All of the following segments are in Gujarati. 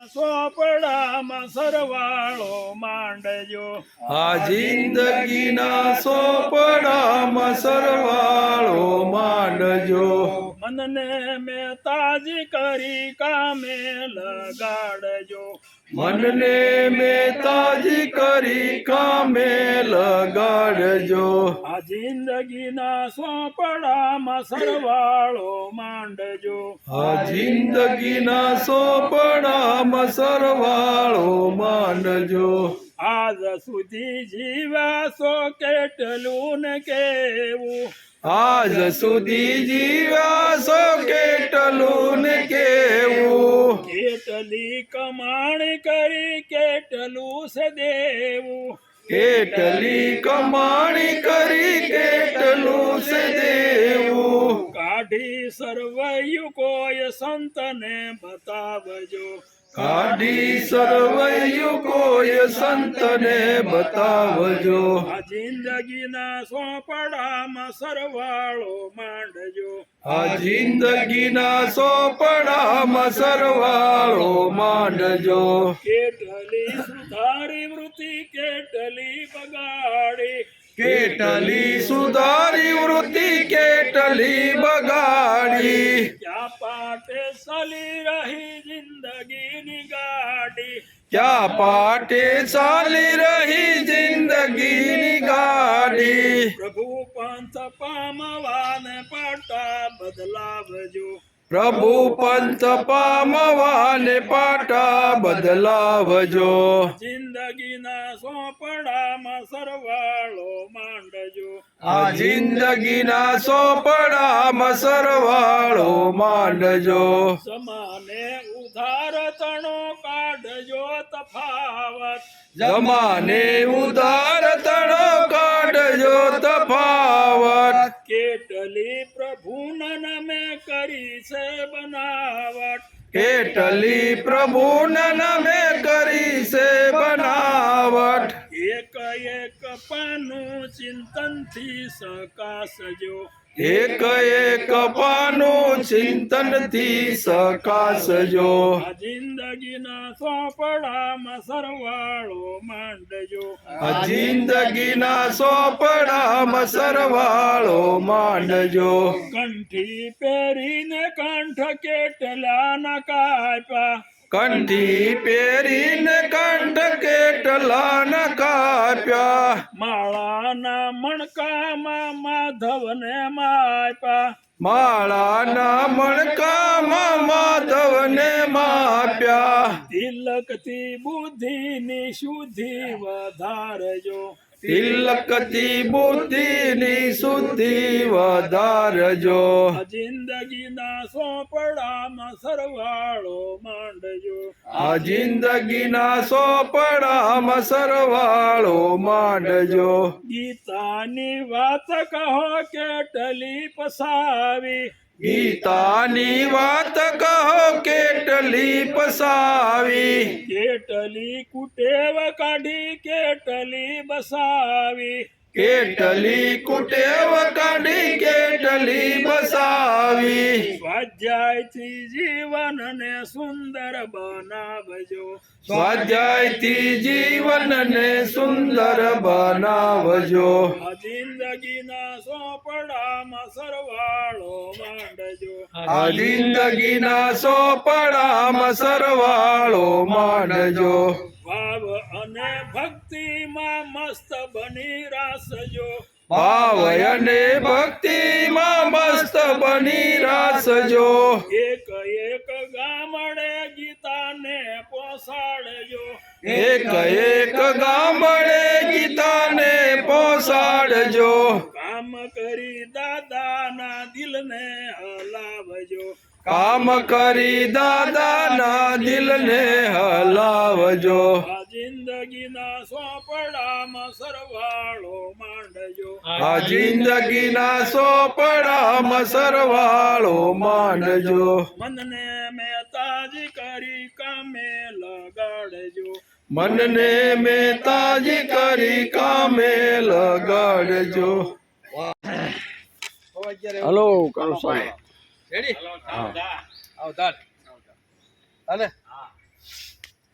સોપડામાં સરવાળો માંડજો આ જિંદગીના સોપડામાં સરવાળો માંડજો મનને મેં તાજી કરી કામે લગાડજો મનને મેં તાજી કરી કામે લગાડજો આ જિંદગીના સોપડામાં સરવાળો માંડજો આ જિંદગીના સોપડામાં સરવાળો માંડજો આજ સુધી જીવ્યા છો કેટલું ને કેવું આજ સુધી જીવ્યા છો કેટલું ને કેવું કેટલી કમાણી કરી કેટલું છે દેવું કેટલી કમાણી કરી કેટલું છે દેવું કાઢી સરવૈયું કોઈ સંતને બતાવજો કાઢી સરવૈયું કોઈ સંતને બતાવજો આ જિંદગીના સોપડામાં સરવાળો માંડજો આ જિંદગીના સોપડામાં સરવાળો માંડજો કેટલી સુધારી વૃત્તિ કેટલી બગાડી કેટલી સુધારી વૃત્તિ કેટલી બગાડી ક્યાં પાટે ચાલી રહી જિંદગીની ગાડી ક્યાં પાટે ચાલી રહી જિંદગીની ગાડી પ્રભુ પંથ પામવાને પાટા બદલાવજો પ્રભુ પંથ પામવાને પાટા બદલાવજો જિંદગીના સોપડામાં સરવાળો માંડજો આ જિંદગીના સોપડામાં સરવાળો માંડજો સમાને ઉધાર તણો કાઢજો તફાવત જમાને ઉધાર તણો કાઢજો તફાવત કેટલી પ્રભુના નામે કરી છે બનાવટ કેટલી પ્રભુના નામે કરી છે બનાવટ એક એક પાનું ચિંતનથી સકાશજો એક એક પાનું ચિંતનથી સકાશજો આ જિંદગીના સોપડામાં સરવાળો માંડજો આ જિંદગીના સોપડામાં સરવાળો માંડજો કંઠી પહેરીને કંઠ કેટલા ના કાપ્યા કંઠી પહેરીને કંઠ કેટલા ન કાપ્યા માળાના મણકામાં માધવને માપ્યા માળાના મણકામાં માધવને માપ્યા તિલકથી બુદ્ધિની શુદ્ધિ વધારજો તિલકથી બુદ્ધિની શુદ્ધિ વધારજો આ જિંદગીના સોપડામાં સરવાળો માંડજો આ જિંદગીના સોપડામાં સરવાળો માંડજો ગીતાની વાત કહો કેટલી પસાવી ગીતાની વાત કહો કેટલી પસાવી કેટલી કુટેવ કાઢી કેટલી બસાવી કેટલી કુટેવ કાઢી કેટલી બસાવી સ્વાધ્યાયથી જીવનને સુંદર બનાવજો સ્વાધ્યાયથી જીવનને સુંદર બનાવજો આ જિંદગીના સોપડામાં સરવાળો માંડજો આ જિંદગીના સોપડામાં સરવાળો માંડજો ભાવ અને ભક્તિમાં મસ્ત બની રાસજો ભાવ અને ભક્તિમાં મસ્ત બની રાસજો એક એક ગામડે ગીતાને પહોંચાડજો એક એક ગામડે ગીતાને પહોંચાડજો કામ કરી દાદાના દિલને હલાવજો કામ કરી દાદાના દિલને હલાવજો આ જિંદગીના સોપડામાં સરવાળો માંડજો આ જિંદગીના સોપડામાં સરવાળો માંડજો મનને મેં તાજી કરી કામે લગાડજો મનને મેં તાજી કરી કામે લગાડજો હલો કાળુ સાહેબ રેડી આવતા હાલે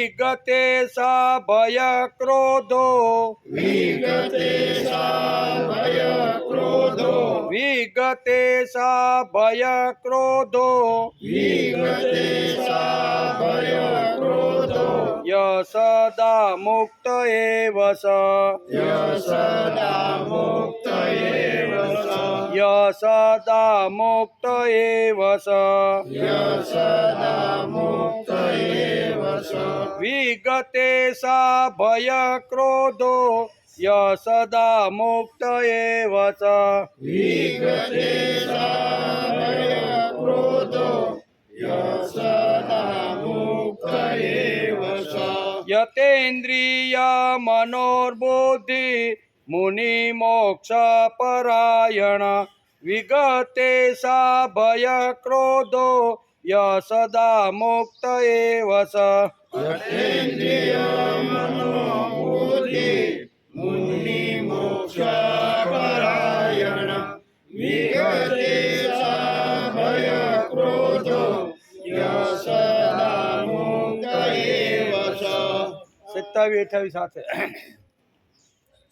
વિગતે સા ભય ક્રોધો વિગતે સા ભય ક્રોધો વિગતે સા ભય ક્રોધો વિગતે સા ભય ક્રોધો સદા મુક્ત એવ સ સદા મુક્ત એવ સદા મુક્ત એવ સ સદા મુક્ત એવ વિગતે સા ભય ક્રોધો સદા મુક્ત એવ સ વિગતે સા ભય ક્રોધો સદા મુક્ત એવ યતેન્દ્રિય મનોર્બુદ્ધિ મુનિ મોક્ષ પરાયણ વિગતે સા ભય ક્રોધો સદા મુક્ત એવ સ યતેન્દ્રિય મનોબુદ્ધિ મુનિ મોક્ષ પરાયણ વિગતે સા ભય ક્રોધો સદા મુક્ત એવ 27-28 સાથે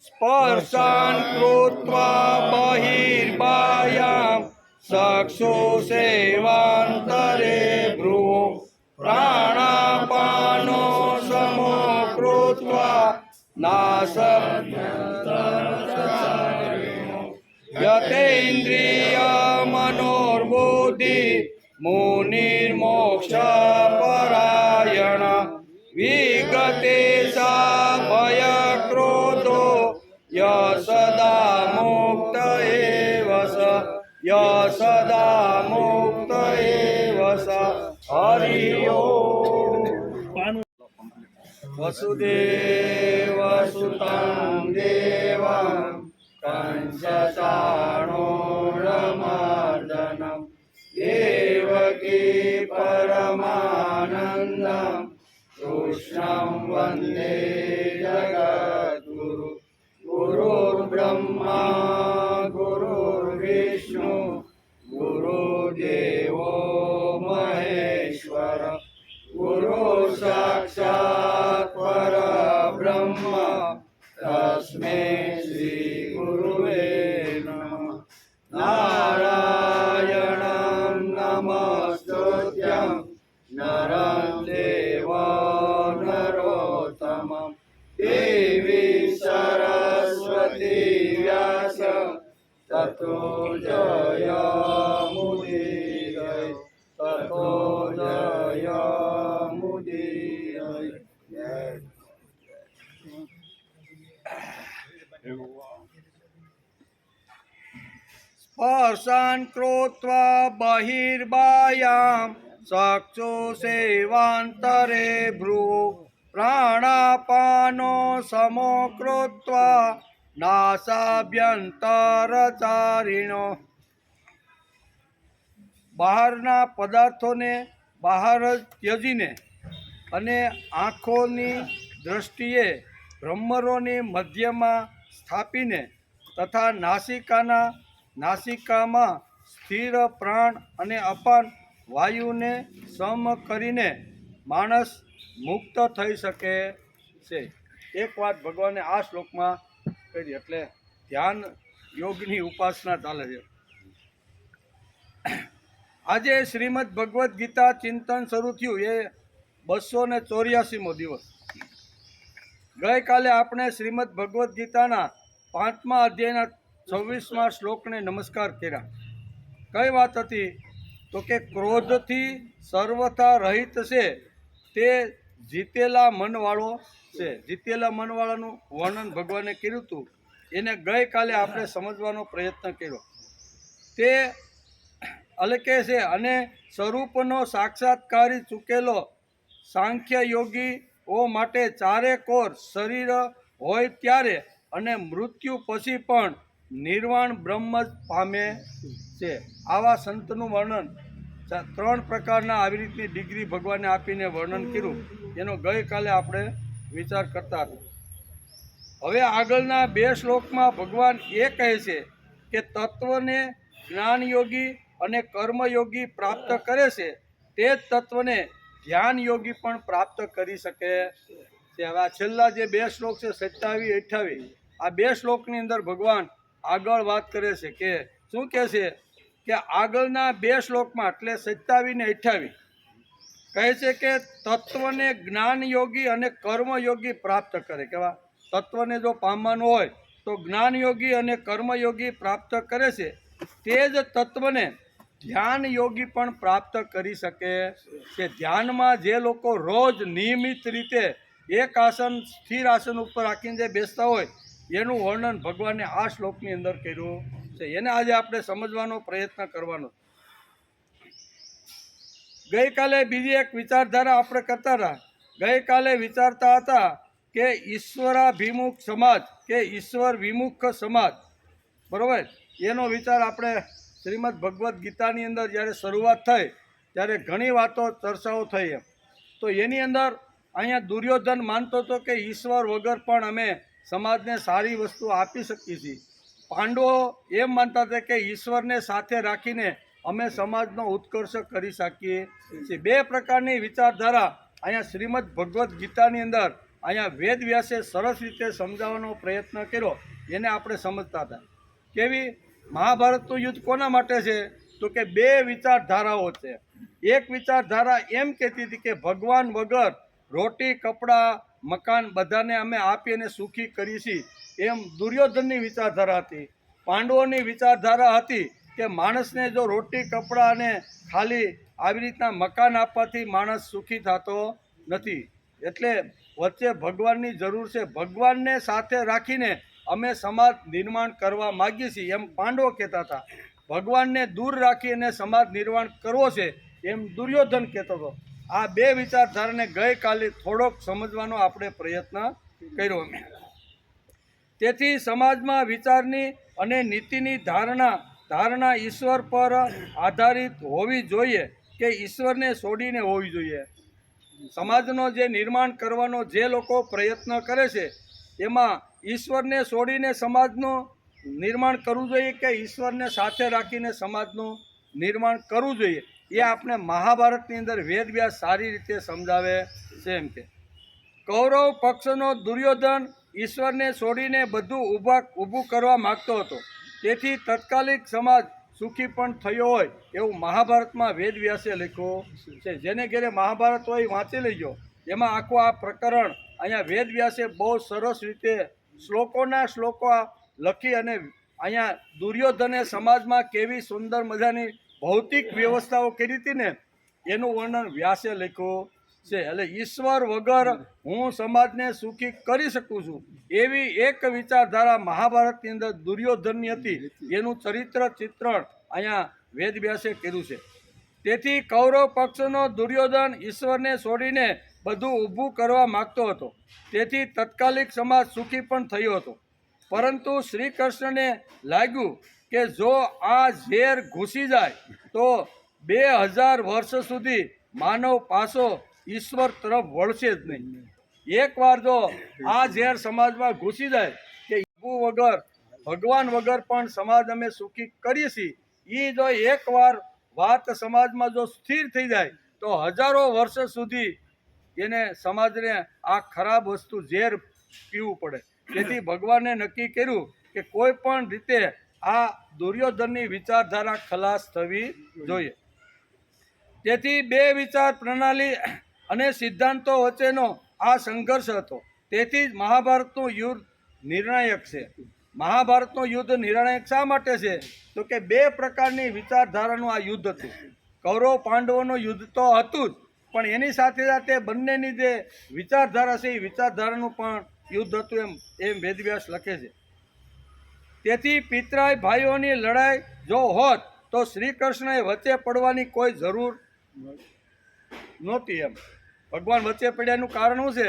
સ્પર્શાન કૃત્વા બહિર્બાહ્યામ ચક્ષુ સેવાંતરે ભ્રુવો પ્રાણાપાનો સમો કૃત્વા યતેન્દ્રિય મનોર્બુદ્ધિ મુનિર્મોક્ષ પરાયણ વિગતે સા ભય ક્રોધો સદા મુક્ત એવ સ સદા મુક્ત એવ સ હરિ ઓમ વસુદેવ સુતં દેવં કંસચાણૂરમર્દનમ દેવકી પરમાનંદમ કૃષ્ણં વંદે જગદ્ગુરુ ગુરુર્બ્રહ્મા ગુરુર્વિષ્ણુ ગુરુદેવો મહેશ્વર ગુરુ સાક્ષાત પરબ્રહ્મ તસ્મૈ શ્રી ગુરુવે નમઃ નારાયણં નમસ્તુત્યં નરં ચૈવ નરોત્તમં દેવી સરસ્વતી વ્યાસ તતો જયમુદીરય તતો જયમુદીરય સ્પર્શાન કૃત્વા બહિર્બાહ્યામ ચક્ષુ સેવાંતરે ભ્રુવો પ્રાણાપાનો સમો કૃત્વા નાસાભ્યંતરચારિણો બહારના પદાર્થોને બહાર જ ત્યજીને અને આંખોની દ્રષ્ટિએ ભ્રમરોની મધ્યમાં સ્થાપીને તથા નાસિકામાં સ્થિર પ્રાણ અને અપાન વાયુને સમ કરીને માણસ મુક્ત થઈ શકે છે. એક વાત ભગવાને આ શ્લોકમાં કરી, એટલે ધ્યાન યોગની ઉપાસના ચાલે છે. આજે શ્રીમદ ભગવદ્ ગીતા ચિંતન શરૂ થયું એ 284મો દિવસ. ગઈકાલે આપણે શ્રીમદ ભગવદ્ ગીતાના 5મા અધ્યાયના 26મા શ્લોકને નમસ્કાર કર્યા. કઈ વાત હતી? તો કે ક્રોધથી સર્વથા રહિત છે તે જીતેલા મનવાળો છે. જીતેલા મનવાળાનું વર્ણન ભગવાને કર્યું હતું, એને ગઈકાલે આપણે સમજવાનો પ્રયત્ન કર્યો. તે અલકે છે અને સ્વરૂપનો સાક્ષાત્કારી ચૂકેલો સાંખ્ય યોગીઓ માટે ચારે કોર શરીર હોય ત્યારે અને મૃત્યુ પછી પણ નિર્વાણ બ્રહ્મ જ પામે છે. આવા સંતનું વર્ણન 3 પ્રકારના આવી રીતની ડિગ્રી ભગવાને આપીને વર્ણન કર્યું, એનો ગઈકાલે આપણે વિચાર કરતા હતા. હવે આગળના 2 શ્લોકમાં ભગવાન એ કહે છે કે તત્વને જ્ઞાનયોગી અને કર્મયોગી પ્રાપ્ત કરે છે તે જ તત્વને ધ્યાન યોગી પણ પ્રાપ્ત કરી શકે છે. હવે આ છેલ્લા જે 2 શ્લોક છે 27, 28, આ 2 શ્લોકની અંદર ભગવાન આગળ વાત કરે છે કે શું કહે છે કે આગળના 2 શ્લોકમાં એટલે 27 ને 28 કહે છે કે તત્વને જ્ઞાન યોગી અને કર્મયોગી પ્રાપ્ત કરે. કેવા તત્વને જો પામવાનું હોય તો જ્ઞાન યોગી અને કર્મયોગી પ્રાપ્ત કરે છે. તે જ તત્વને ધ્યાન યોગી પણ પ્રાપ્ત કરી શકે છે. ધ્યાનમાં જે લોકો રોજ નિયમિત રીતે એક આસન સ્થિર આસન ઉપર રાખીને જે બેસતા હોય એનું વર્ણન ભગવાને આ શ્લોકની અંદર કર્યું છે. એને આજે આપણે સમજવાનો પ્રયત્ન કરવાનો. ગઈકાલે બીજી એક વિચારધારા આપણે કરતા હતા. ગઈકાલે વિચારતા હતા કે ઈશ્વરાભિમુખ સમાજ કે ઈશ્વર વિમુખ સમાજ, બરાબર, એનો વિચાર આપણે શ્રીમદ ભગવદ્ ગીતાની અંદર જ્યારે શરૂઆત થઈ ત્યારે ઘણી વાતો ચર્ચાઓ થઈ એમ. તો એની અંદર અહીંયા દુર્યોધન માનતો હતો કે ઈશ્વર વગર પણ અમે સમાજને સારી વસ્તુ આપી શકીએ છીએ. પાંડવો એમ માનતા હતા કે ઈશ્વરને સાથે રાખીને અમે સમાજનો ઉત્કર્ષ કરી શકીએ છીએ. 2 પ્રકારની વિચારધારા અહીંયા શ્રીમદ ભગવદ્ ગીતાની અંદર અહીંયા વેદ વ્યાસે સરસ રીતે સમજાવવાનો પ્રયત્ન કર્યો. એને આપણે સમજતા હતા. કેવી? મહાભારતનું યુદ્ધ કોના માટે છે? તો કે 2 વિચારધારાઓ છે. એક વિચારધારા એમ કહેતી હતી કે ભગવાન વગર રોટી, કપડાં, મકાન બધાને અમે આપી અને સુખી કરી છીએ, એમ દુર્યોધનની વિચારધારા હતી. પાંડવોની વિચારધારા હતી કે માણસને જો રોટી, કપડાં અને ખાલી આવી રીતના મકાન આપવાથી માણસ સુખી થતો નથી, એટલે વચ્ચે ભગવાનની જરૂર છે. ભગવાનને સાથે રાખીને અમે સમાજ નિર્માણ કરવા માગીએ છીએ એમ પાંડવો કહેતા હતા. ભગવાનને દૂર રાખી અને સમાજ નિર્માણ કરવો છે એમ દુર્યોધન કહેતો હતો. આ 2 વિચારધારાને ગઈકાલે થોડોક સમજવાનો આપણે પ્રયત્ન કર્યો. તેથી સમાજમાં વિચારની અને નીતિની ધારણા ઈશ્વર પર આધારિત હોવી જોઈએ કે ઈશ્વરને છોડીને હોવી જોઈએ. સમાજનો જે નિર્માણ કરવાનો જે લોકો પ્રયત્ન કરે છે એમાં ઈશ્વરને છોડીને સમાજનું નિર્માણ કરવું જોઈએ કે ઈશ્વરને સાથે રાખીને સમાજનું નિર્માણ કરવું જોઈએ, એ આપણે મહાભારતની અંદર વેદવ્યાસ સારી રીતે સમજાવે છે. એમ કે કૌરવ પક્ષનો દુર્યોધન ઈશ્વરને છોડીને બધું ઊભું કરવા માગતો હતો. તેથી તત્કાલિક સમાજ સુખી પણ થયો હોય એવું મહાભારતમાં વેદવ્યાસે લખ્યું છે. જેને ઘેરે મહાભારત હોય વાંચી લેજો. એમાં આખું આ પ્રકરણ અહીંયા વેદવ્યાસે બહુ સરસ રીતે શ્લોકોના શ્લોકો લખી અને અહીંયા દુર્યોધને સમાજમાં કેવી સુંદર મજાની ભૌતિક વ્યવસ્થાઓ કરી હતી ને એનું વર્ણન વ્યાસે લખ્યું છે. એટલે ઈશ્વર વગર હું સમાજને સુખી કરી શકું છું એવી એક વિચારધારા મહાભારતની અંદર દુર્યોધનની હતી. એનું ચરિત્ર ચિત્રણ અહીંયા વેદવ્યાસે કર્યું છે. તેથી કૌરવ પક્ષનો દુર્યોધન ઈશ્વરને છોડીને બધું ઊભું કરવા માગતો હતો. તેથી તત્કાલિક સમાજ સુખી પણ થયો હતો. પરંતુ શ્રી કૃષ્ણને લાગ્યું કે જો આ ઝેર ઘૂસી જાય તો 2000 વર્ષ સુધી માનવ પાછો ઈશ્વર તરફ વળશે જ નહીં. એકવાર જો આ ઝેર સમાજમાં ઘૂસી જાય કે વગર ભગવાન વગર પણ સમાજ અમે સુખી કરીએ છીએ, એ જો એકવાર વાત સમાજમાં જો સ્થિર થઈ જાય તો હજારો વર્ષ સુધી એને સમાજને આ ખરાબ વસ્તુ ઝેર પીવું પડે. તેથી ભગવાને નક્કી કર્યું કે કોઈ પણ રીતે આ દુર્યોધનની વિચારધારા ખલાસ થવી જોઈએ. તેથી 2 વિચાર પ્રણાલી અને સિદ્ધાંતો વચ્ચેનો આ સંઘર્ષ હતો. તેથી જ મહાભારતનું યુદ્ધ નિર્ણાયક છે. મહાભારતનું યુદ્ધ નિર્ણાયક શા માટે છે? તો કે 2 પ્રકારની વિચારધારાનું આ યુદ્ધ હતું. કૌરવ પાંડવોનું યુદ્ધ તો હતું જ, પણ એની સાથે સાથે બંનેની જે વિચારધારા છે એ વિચારધારાનું પણ યુદ્ધ હતું એમ વેદવ્યાસ લખે છે. તેથી પિતરાય ભાઈઓની લડાઈ જો હોત તો શ્રી કૃષ્ણએ વચ્ચે પડવાની કોઈ જરૂર નહોતી. એમ ભગવાન વચ્ચે પડ્યાનું કારણ શું છે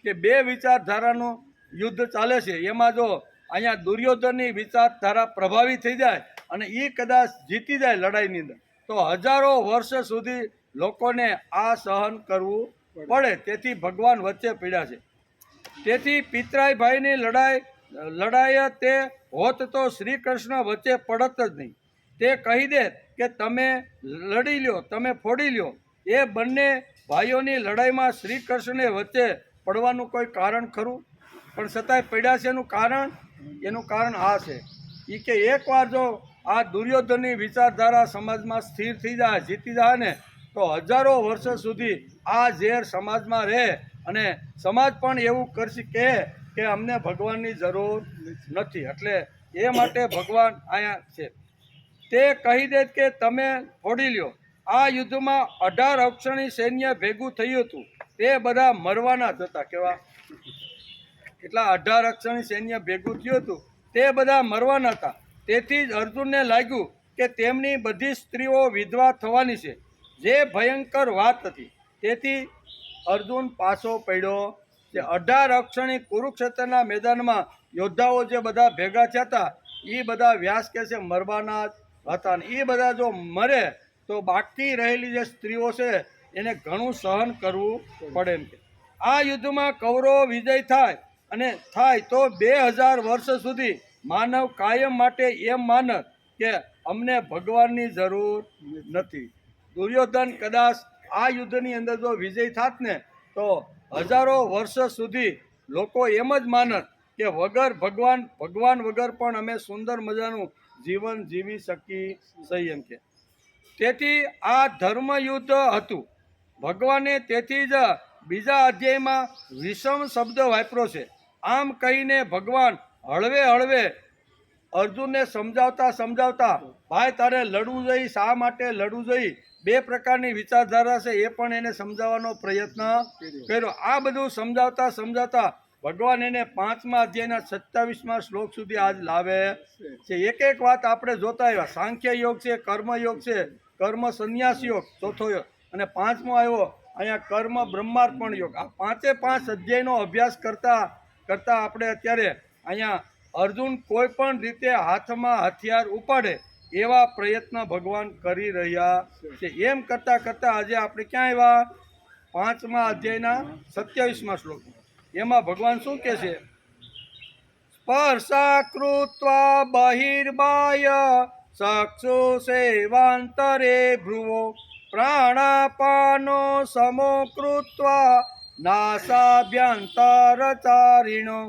કે 2 વિચારધારાનું યુદ્ધ ચાલે છે. એમાં જો અહીંયા દુર્યોધનની વિચારધારા પ્રભાવિત થઈ જાય અને એ કદાચ જીતી જાય લડાઈની અંદર તો હજારો વર્ષ સુધી લોકોને આ સહન કરવું પડે. તેથી ભગવાન વચ્ચે પડ્યા છે. તેથી પિતરાય ભાઈની લડાઈ તે હોત તો શ્રી કૃષ્ણ વચ્ચે પડત જ નહીં. તે કહી દે કે તમે લડી લ્યો, તમે ફોડી લ્યો. એ બંને ભાઈઓની લડાઈમાં શ્રી કૃષ્ણને વચ્ચે પડવાનું કોઈ કારણ ખરું? પણ છતાંય પડ્યા છે. એનું કારણ આ છે એ કે એકવાર જો આ દુર્યોધનની વિચારધારા સમાજમાં સ્થિર થઈ જાય, જીતી જાય ને, તો હજારો વર્ષો સુધી આ ઝેર સમાજમાં રહે અને સમાજ પણ એવું કરશે કે અમને ભગવાનની જરૂર નથી. એટલે એ માટે ભગવાન અહીંયા છે. તે કહી દે કે તમે ફોડી લ્યો. આ યુદ્ધમાં 18 અક્ષણી સૈન્ય ભેગું થયું હતું. તે બધા મરવાના જ હતા. કેવા? એટલા 18 અક્ષણી સૈન્ય ભેગું થયું હતું, તે બધા મરવાના હતા. તેથી જ અર્જુનને લાગ્યું કે તેમની બધી સ્ત્રીઓ વિધવા થવાની છે, જે ભયંકર વાત હતી. તેથી અર્જુન પાછો પડ્યો છે. 18 અક્ષણી કુરુક્ષેત્રના મેદાનમાં યોદ્ધાઓ જે બધા ભેગા થયા હતા, એ બધા વ્યાસ કહે છે મરવાના જ હતા. એ બધા જો મરે તો બાકી રહેલી જે સ્ત્રીઓ છે એને ઘણું સહન કરવું પડે એમ કે. આ યુદ્ધમાં કૌરવો વિજય થાય તો 2000 વર્ષ સુધી માનવ કાયમ માટે એમ માનત કે અમને ભગવાનની જરૂર નથી. દુર્યોધન કદાચ આ યુદ્ધની અંદર જો વિજય થાત ને, તો હજારો વર્ષ સુધી લોકો એમ જ માનત કે ભગવાન વગર પણ અમે સુંદર મજાનું જીવન જીવી શકીએ એમ કે. તેથી આ ધર્મયુદ્ધ હતું. ભગવાને તેથી જ બીજા અધ્યાયમાં વિષમ શબ્દ વાપર્યો છે. આમ કહીને ભગવાન હળવે હળવે અર્જુનને સમજાવતા ભાઈ તારે લડવું જોઈએ, શા માટે લડવું જોઈએ, 2 પ્રકારની વિચારધારા છે એ પણ એને સમજાવવાનો પ્રયત્ન કર્યો. આ બધું સમજાવતા ભગવાન એને 5મા અધ્યાયના 27મા શ્લોક સુધી આજ લાવે છે. એક વાત આપણે જોતા આવ્યા. સાંખ્ય યોગ છે, કર્મ યોગ છે, કર્મ સંન્યાસ યોગ ચોથો યોગ, અને 5મો આવ્યો અહીંયા કર્મ બ્રહ્માર્પણ યોગ. આ 5 અધ્યાયનો અભ્યાસ કરતા આપણે અત્યારે અહીંયા અર્જુન કોઈ પણ રીતે હાથમાં હથિયાર ઉપાડે એવા પ્રયત્ન ભગવાન કરી રહ્યા છે. એમ કરતા આજે આપણે ક્યાં આવ્યા? 5મા અધ્યાયના 27મા શ્લોક. એમાં ભગવાન શું કહે છે? સ્પર્શા કૃત્વા બહિર્બાહ્ય ચક્ષુ સેવાંતરે ભ્રુવો પ્રાણાપાનો સમો કૃત્વા નાસાભ્યંતરચારિણો.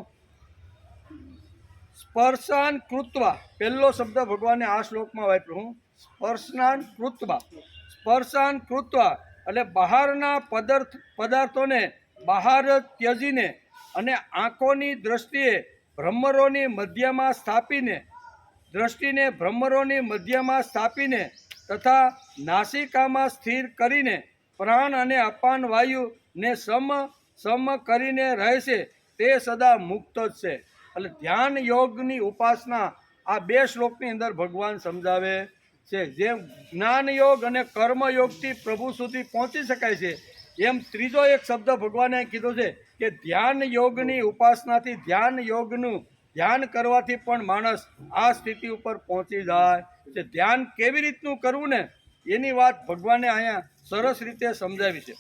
સ્પર્શાન કૃત્વા પહેલો શબ્દ ભગવાને આ શ્લોકમાં વાપર્યો. સ્પર્શાન કૃત્વા એટલે બહારના પદાર્થોને બહાર ત્યજીને અને આંખોની દ્રષ્ટિએ ભ્રમરોની મધ્યમાં સ્થાપીને તથા નાસિકામાં સ્થિર કરીને પ્રાણ અને અપાન વાયુને સમ કરીને રહે છે, તે સદા મુક્ત જ છે. એટલે ધ્યાન યોગની ઉપાસના આ 2 શ્લોકની અંદર ભગવાન સમજાવે છે. જેમ જ્ઞાન યોગ અને કર્મ યોગથી પ્રભુ સુધી પહોંચી શકાય છે, એમ ત્રીજો એક શબ્દ ભગવાને કીધો છે કે ધ્યાન યોગની ઉપાસનાથી ધ્યાન કરવાથી પણ માણસ આ સ્થિતિ ઉપર પહોંચી જાય છે. ધ્યાન કેવી રીતનું કરવું ને એની વાત ભગવાને અહીંયા સરસ રીતે સમજાવી છે.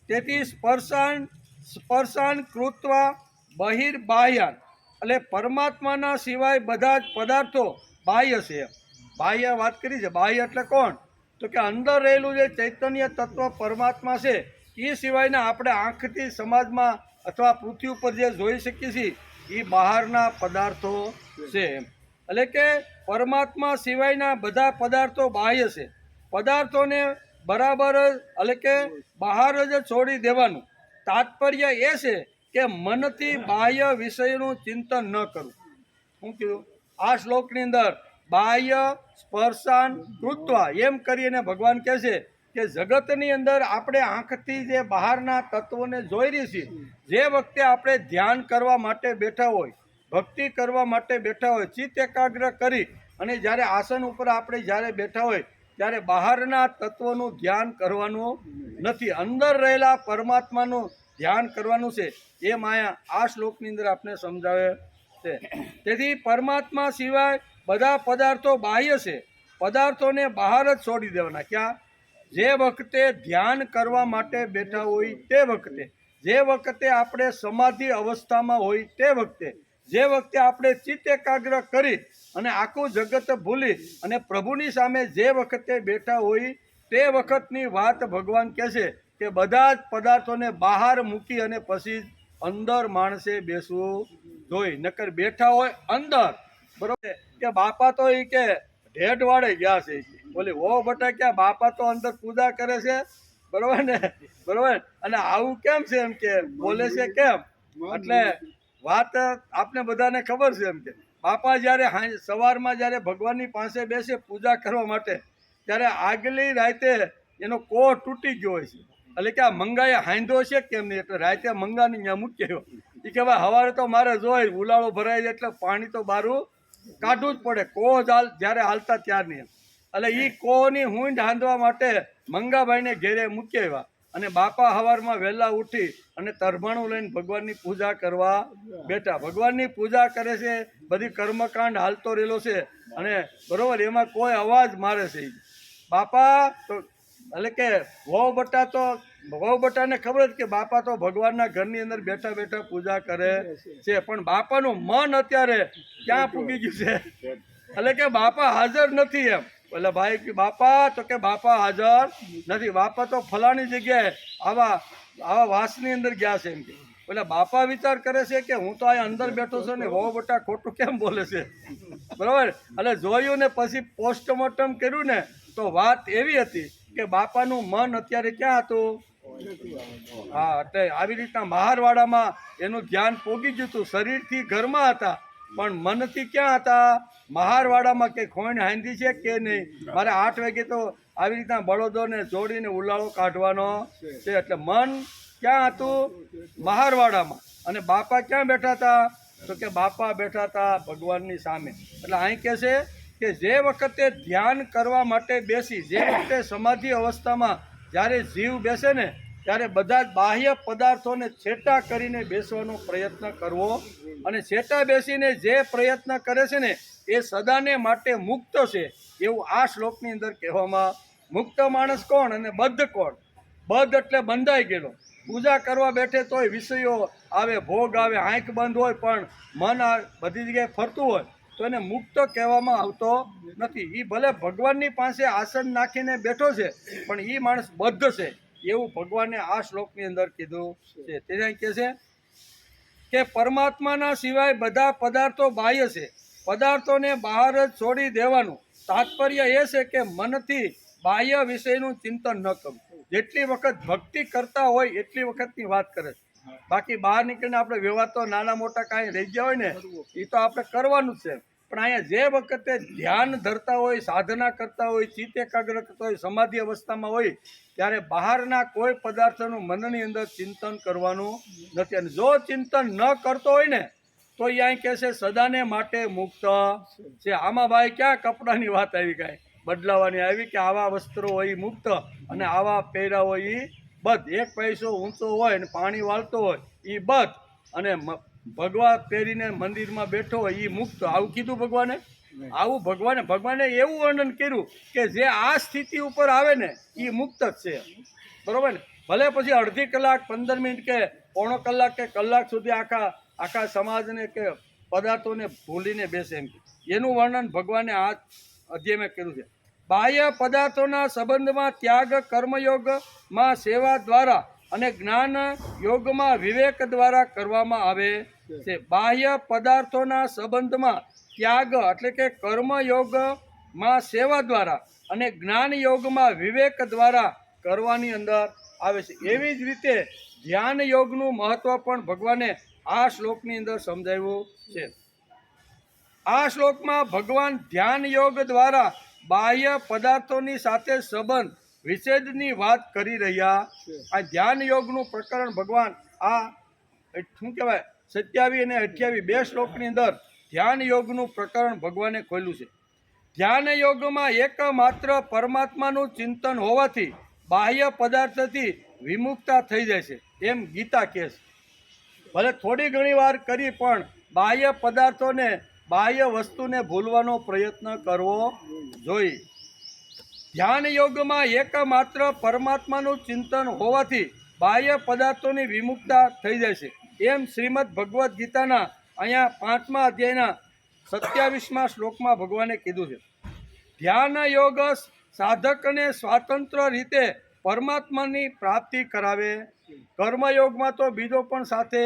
તેથી સ્પર્શાન કૃત્વા બહિર્બાહ્યાન એટલે પરમાત્માના સિવાય બધા જ પદાર્થો બાહ્ય છે. બાહ્ય વાત કરી છે. બાહ્ય એટલે કોણ? તો કે અંદર રહેલું જે ચૈતન્ય તત્વ પરમાત્મા છે એ સિવાયના આપણે આંખથી સમાજમાં અથવા પૃથ્વી ઉપર જે જોઈ શકીએ છીએ એ બહારના પદાર્થો છે. એટલે કે પરમાત્મા સિવાયના બધા પદાર્થો બાહ્ય છે. પદાર્થોને બરાબર એટલે કે બહાર જ છોડી દેવાનું. તાત્પર્ય એ છે કે મનથી બાહ્ય વિષયનું ચિંતન ન કરવું. શું કીધું આ શ્લોકની અંદર? બાહ્ય સ્પર્શાન કૃત્વા એમ કરીને ભગવાન કહે છે કે જગતની અંદર આપણે આંખથી જે બહારના તત્વોને જોઈ રહી છીએ, જે વખતે આપણે ધ્યાન કરવા માટે બેઠા હોય, ભક્તિ કરવા માટે બેઠા હોય, ચિત્ત એકાગ્ર કરી અને જ્યારે આસન ઉપર આપણે જ્યારે બેઠા હોય ત્યારે બહારના તત્વોનું ધ્યાન કરવાનું નથી, અંદર રહેલા પરમાત્માનું ધ્યાન કરવાનું છે. એ માયા આ શ્લોકની અંદર આપણે સમજાવે છે. તેથી પરમાત્મા સિવાય બધા પદાર્થો બાહ્ય છે. પદાર્થોને બહાર જ છોડી દેવાના. ક્યાં? જે વખતે ધ્યાન કરવા માટે બેઠા હોય તે વખતે, જે વખતે આપણે સમાધિ અવસ્થામાં હોય તે વખતે, જે વખતે આપણે ચિત્ત એકાગ્ર કરી અને આખું જગત ભૂલી અને પ્રભુની સામે જે વખતે બેઠા હોય તે વખતની વાત ભગવાન કહે છે કે બધા જ પદાર્થોને બહાર મૂકી અને પછી અંદર માણસે બેસવું જોઈએ, નકર બેઠા હોય અંદર, બરોબર કે બાપા તો એ કે ઢેઢ વાળે ગયા છે, બોલે વો બટા ક્યાં બાપા તો અંદર પૂજા કરે છે, બરોબર ને, બરોબર, અને આવું કેમ છે એમ કે બોલે છે કેમ, એટલે વાત આપને બધાને ખબર છે એમ કે બાપા જ્યારે સવારમાં જ્યારે ભગવાનની પાસે બેસે પૂજા કરવા માટે ત્યારે આગલી રાતે એનો કોહ તૂટી ગયો હોય છે, એટલે કે આ મંગાએ હાંધો છે કેમ નહીં, એટલે રાતે મંગાને ત્યાં મૂક્યો એ કે ભાઈ સવારે તો મારે જોઈ ઉલાળો ભરાય જાય એટલે પાણી તો બારું કાઢવું જ પડે, કોહ જ્યારે હાલતા ત્યારની, એટલે એ કોહની હુંડ હાંધવા માટે મંગાભાઈને ઘેરે મૂકી આવ્યા અને બાપા સવારમાં વહેલા ઉઠી અને તરભાણું લઈને ભગવાનની પૂજા કરવા બેઠા. ભગવાનની પૂજા કરે છે, બધી કર્મકાંડ હાલતો રહેલો છે અને બરોબર એમાં કોઈ અવાજ મારે છે બાપા તો, એટલે કે વહુ બટાને ખબર જ કે બાપા તો ભગવાનના ઘરની અંદર બેઠા બેઠા પૂજા કરે છે, પણ બાપાનું મન અત્યારે ક્યાં પૂગી ગયું છે, એટલે કે બાપા હાજર નથી એમ, એટલે ભાઈ કે બાપા, તો કે બાપા હાજર નથી, બાપા તો ફલાણી જગ્યાએ આવા વાસની અંદર ગયા છે એમ કે, એટલે બાપા વિચાર કરે છે કે હું તો આ અંદર બેઠો છું ને વહુ બટા ખોટું કેમ બોલે છે, બરાબર, એટલે જોયું ને પછી પોસ્ટમોર્ટમ કર્યું ને તો વાત એવી હતી કે બાપાનું મન અત્યારે ક્યાં હતું, હા, એટલે આવી રીતના મહારવાડામાં એનું ધ્યાન પોગી ગયું હતું, શરીરથી ઘરમાં હતા પણ મનથી ક્યાં હતા, મહારવાડામાં કે ખોઈને હાંધી છે કે નહીં, મારે 8 વાગે તો આવી રીતના બળદોને જોડીને ઉલાળો કાઢવાનો છે, એટલે મન ક્યાં હતું, મહારવાડામાં, અને બાપા ક્યાં બેઠા હતા, તો કે બાપા બેઠા હતા ભગવાનની સામે. એટલે અહીં કહે છે કે જે વખતે ધ્યાન કરવા માટે બેસી, જે વખતે સમાધિ અવસ્થામાં જ્યારે જીવ બેસે ને ત્યારે બધા જ બાહ્ય પદાર્થોને છેટા કરીને બેસવાનો પ્રયત્ન કરવો, અને છેટા બેસીને જે પ્રયત્ન કરે છે ને એ સદાને માટે મુક્ત છે એવું આ શ્લોકની અંદર કહેવામાં. મુક્ત માણસ કોણ અને બદ્ધ કોણ, બદ્ધ એટલે બંધાઈ ગયેલો, પૂજા કરવા બેઠે તોય વિષયો આવે, ભોગ આવે, આંખ બંધ હોય પણ મન બધી જગ્યાએ ફરતું હોય તો એને મુક્ત કહેવામાં આવતો નથી. એ ભલે ભગવાનની પાસે આસન નાખીને બેઠો છે પણ એ માણસ બદ્ધ છે એવું ભગવાને આ શ્લોકની અંદર કીધું છે. તેને કહે છે કે પરમાત્માના સિવાય બધા પદાર્થો બાહ્ય છે, પદાર્થોને બહાર જ છોડી દેવાનું. તાત્પર્ય એ છે કે મનથી બાહ્ય વિષયનું ચિંતન ન કરવું. જેટલી વખત ભક્તિ કરતા હોય એટલી વખતની વાત કરે છે, બાકી બહાર નીકળીને આપણે વ્યવહાર તો નાના મોટા કાંઈ રહી ગયા હોય ને એ તો આપણે કરવાનું જ છે, પણ અહીંયા જે વખતે ધ્યાન ધરતા હોય, સાધના કરતા હોય, ચિત્ત એકાગ્ર કરતા હોય, સમાધિ અવસ્થામાં હોય ત્યારે બહારના કોઈ પદાર્થનું મનની અંદર ચિંતન કરવાનું નથી, અને જો ચિંતન ન કરતો હોય ને તો એ અહીં કહે છે સદાને માટે મુક્ત છે. આમાં ભાઈ ક્યાં કપડાની વાત આવી, કાંઈ બદલાવાની આવી કે આવા વસ્ત્રો હોય મુક્ત અને આવા પહેર્યા હોય એ બધ, એક પૈસો ઊંચો હોય ને પાણી વાળતો હોય એ બધ, અને ભગવા પહેરીને મંદિરમાં બેઠો હોય એ મુક્ત. આવું કીધું ભગવાને, આવું ભગવાને એવું વર્ણન કર્યું કે જે આ સ્થિતિ ઉપર આવે ને એ મુક્ત જ છે, બરોબર ને. ભલે પછી અડધી કલાક 15 મિનિટ કે પોણો કલાક કે કલાક સુધી આખા સમાજને કે પદાર્થોને ભૂલીને બેસે એમ, એનું વર્ણન ભગવાને આ અધ્યાયમાં કર્યું છે. બાહ્ય પદાર્થોના સંબંધમાં ત્યાગ કર્મયોગમાં સેવા દ્વારા અને જ્ઞાન યોગમાં વિવેક દ્વારા કરવામાં આવે છે. બાહ્ય પદાર્થોના સંબંધમાં ત્યાગ એટલે કે કર્મયોગમાં સેવા દ્વારા અને જ્ઞાન યોગમાં વિવેક દ્વારા કરવાની અંદર આવે છે. એવી જ રીતે ધ્યાન યોગનું મહત્વ પણ ભગવાને આ શ્લોકની અંદર સમજાવ્યું છે. આ શ્લોકમાં ભગવાન ધ્યાન યોગ દ્વારા બાહ્ય પદાર્થોની સાથે સંબંધ વિચ્છેદની વાત કરી રહ્યા. આ ધ્યાન યોગનું પ્રકરણ ભગવાન આ શું કહેવાય 27 અને 28 બે શ્લોકની અંદર ધ્યાન યોગનું પ્રકરણ ભગવાને ખોલ્યું છે. ધ્યાન યોગમાં એકમાત્ર પરમાત્માનું ચિંતન હોવાથી બાહ્ય પદાર્થથી વિમુક્તા થઈ જાય છે એમ ગીતા કહે છે. ભલે થોડી ઘણી વાર કરી પણ બાહ્ય પદાર્થોને, બાહ્ય વસ્તુને ભૂલવાનો પ્રયત્ન કરવો જોઈએ. ધ્યાન યોગમાં એકમાત્ર પરમાત્માનું ચિંતન હોવાથી બાહ્ય પદાર્થોની વિમુક્તા થઈ જાય છે એમ શ્રીમદ ભગવદ્ ગીતાના અહીંયા 5મા અધ્યાયના 27મા શ્લોકમાં ભગવાને કીધું છે. ધ્યાન યોગ સાધકને સ્વાતંત્ર રીતે પરમાત્માની પ્રાપ્તિ કરાવે. કર્મયોગમાં તો બીજો પણ સાથે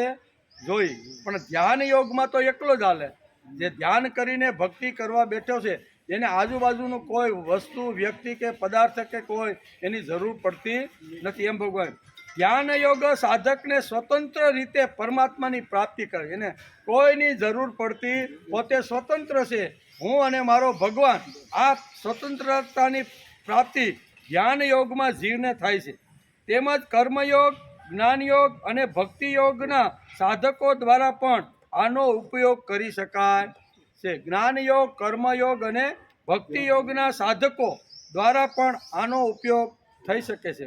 જોઈ, પણ ધ્યાન યોગમાં તો એકલો જ હાલે. જે ધ્યાન કરીને ભક્તિ કરવા બેઠો છે એને આજુબાજુનું કોઈ વસ્તુ, વ્યક્તિ કે પદાર્થ કે કોઈ એની જરૂર પડતી નથી. એમ ભગવાન ધ્યાન યોગ સાધકને સ્વતંત્ર રીતે પરમાત્માની પ્રાપ્તિ કરે, એને કોઈની જરૂર પડતી, પોતે સ્વતંત્ર છે, હું અને મારો ભગવાન. આ સ્વતંત્રતાની પ્રાપ્તિ ધ્યાન યોગમાં જીવને થાય છે. તેમજ કર્મયોગ, જ્ઞાનયોગ અને ભક્તિ યોગના સાધકો દ્વારા પણ આનો ઉપયોગ કરી શકાય છે. જ્ઞાનયોગ, કર્મયોગ અને ભક્તિ યોગના સાધકો દ્વારા પણ આનો ઉપયોગ થઈ શકે છે.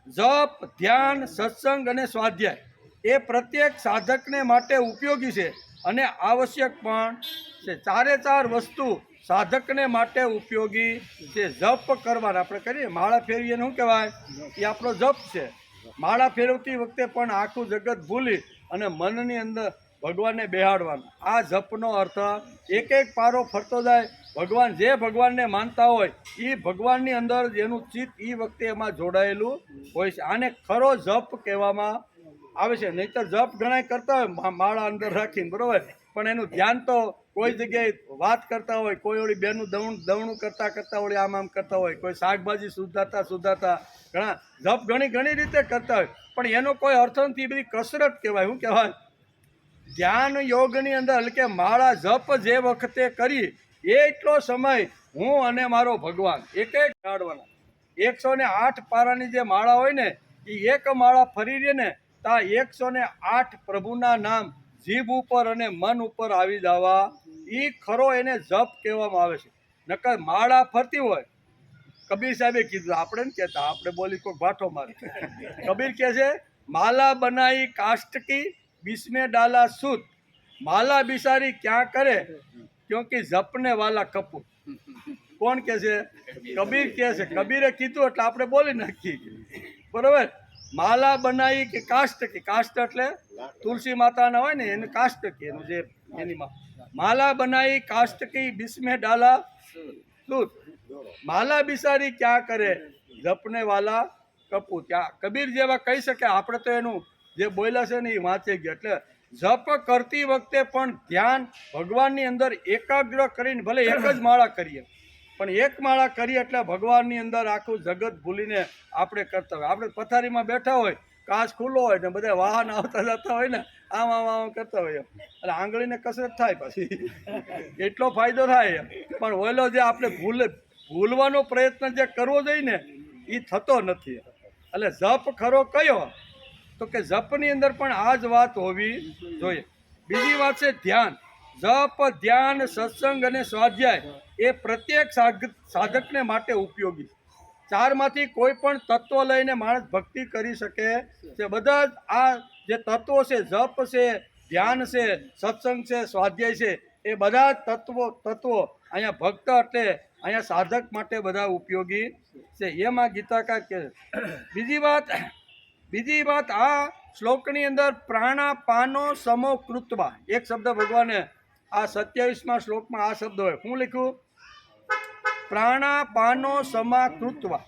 જપ, ધ્યાન, સત્સંગ અને સ્વાધ્યાય એ પ્રત્યેક સાધકને માટે ઉપયોગી છે અને આવશ્યક પણ છે. ચારે ચાર વસ્તુ સાધકને માટે ઉપયોગી છે. જપ કરવાના, આપણે કરીએ માળા ફેરવીએ, શું કહેવાય? એ આપણો જપ છે. માળા ફેરવતી વખતે પણ આખું જગત ભૂલી અને મનની અંદર ભગવાનને બેહાડવાનું. આ જપનો અર્થ એક એક પારો ફરતો જાય. ભગવાન, જે ભગવાનને માનતા હોય એ ભગવાનની અંદર જેનું ચિત્ત એ વખતે એમાં જોડાયેલું હોય છે. આને ખરો જપ કહેવામાં આવે છે. નહીંતર જપ ઘણા કરતા હોય માળા અંદર રાખીને, બરોબર, પણ એનું ધ્યાન તો કોઈ જગ્યાએ વાત કરતા હોય, કોઈ ઓળી બેનું દવણું કરતા ઓળી આમ કરતા હોય, કોઈ શાકભાજી સુધાતા ઘણા જપ ઘણી રીતે કરતા હોય, પણ એનો કોઈ અર્થ નથી. બધી કસરત કહેવાય. શું કહેવાય? ધ્યાન યોગની અંદર એટલે કે માળા જપ જે વખતે કરી એટલો સમય હું અને મારો ભગવાન એક કાઢવાના. 108 પારાની જે માળા હોય ને, એ એક માળા ફરી રહે ને તા 108 પ્રભુના નામ જીભ ઉપર અને મન ઉપર આવી જવા, એ ખરો એને જપ કહેવામાં આવે છે. નકર માળા ફરતી હોય, કબીર સાહેબે કીધું, આપણે ને કહેતા, આપણે બોલી કોઈ ભાઠો મારે. કબીર કહે છે, માલા બનાઈ કાષ્ટ કી बिस्मे डाला सूत, माला बिसारी क्या करे क्योंकि जपने वाला कपूर. કોણ કહે છે? કબીર કહે છે. કબીરે કીધું એટલે આપણે બોલી નાખી, બરોબર. માલા બનાવી કે કાષ્ટ કી, કાષ્ટ એટલે તુલસી માતાના હોય ને એને કાષ્ટ કી, એનું જે એની માલા બનાવી કાષ્ટ કી બિસ્મે ડાલા सूत, માલા બિસારી ક્યાં કરે જપને વાલા કપૂર. ત્યાં કબીર જેવા કહી શકે. આપણે તો એનું જે બોલ્યા છે ને એ વાંચી ગયા. એટલે જપ કરતી વખતે પણ ધ્યાન ભગવાનની અંદર એકાગ્ર કરીને, ભલે એક જ માળા કરીએ, પણ એક માળા કરીએ એટલે ભગવાનની અંદર આખું જગત ભૂલીને આપણે કરતા હોય. આપણે પથારીમાં બેઠા હોય, કાચ ખુલ્લો હોય ને બધા વાહન આવતા જતા હોય ને, આમ કરતા હોય, એટલે આંગળીને કસરત થાય, પછી એટલો ફાયદો થાય. પણ ઓલો જે આપણે ભૂલવાનો પ્રયત્ન જે કરવો જોઈએ ને એ થતો નથી. એટલે જપ ખરો કયો? તો કે જપની અંદર પણ આ જ વાત હોવી જોઈએ. બીજી વાત છે ધ્યાન. જપ, ધ્યાન, સત્સંગ અને સ્વાધ્યાય એ પ્રત્યેક સાધકને માટે ઉપયોગી. ચારમાંથી કોઈ પણ તત્વ લઈને માણસ ભક્તિ કરી શકે છે. બધા જ આ જે તત્વો છે, જપ છે, ધ્યાન છે, સત્સંગ છે, સ્વાધ્યાય છે, એ બધા તત્વો અહીંયા ભક્ત એટલે અહીંયા સાધક માટે બધા ઉપયોગી છે. એમાં ગીતાકાર કહે. બીજી વાત આ શ્લોકની અંદર પ્રાણાપાનો સમો કૃત્વા, એક શબ્દ ભગવાને આ 27મા શ્લોકમાં આ શબ્દ હોય. હું લખ્યું? પ્રાણાપાનો સમા કૃત્વા.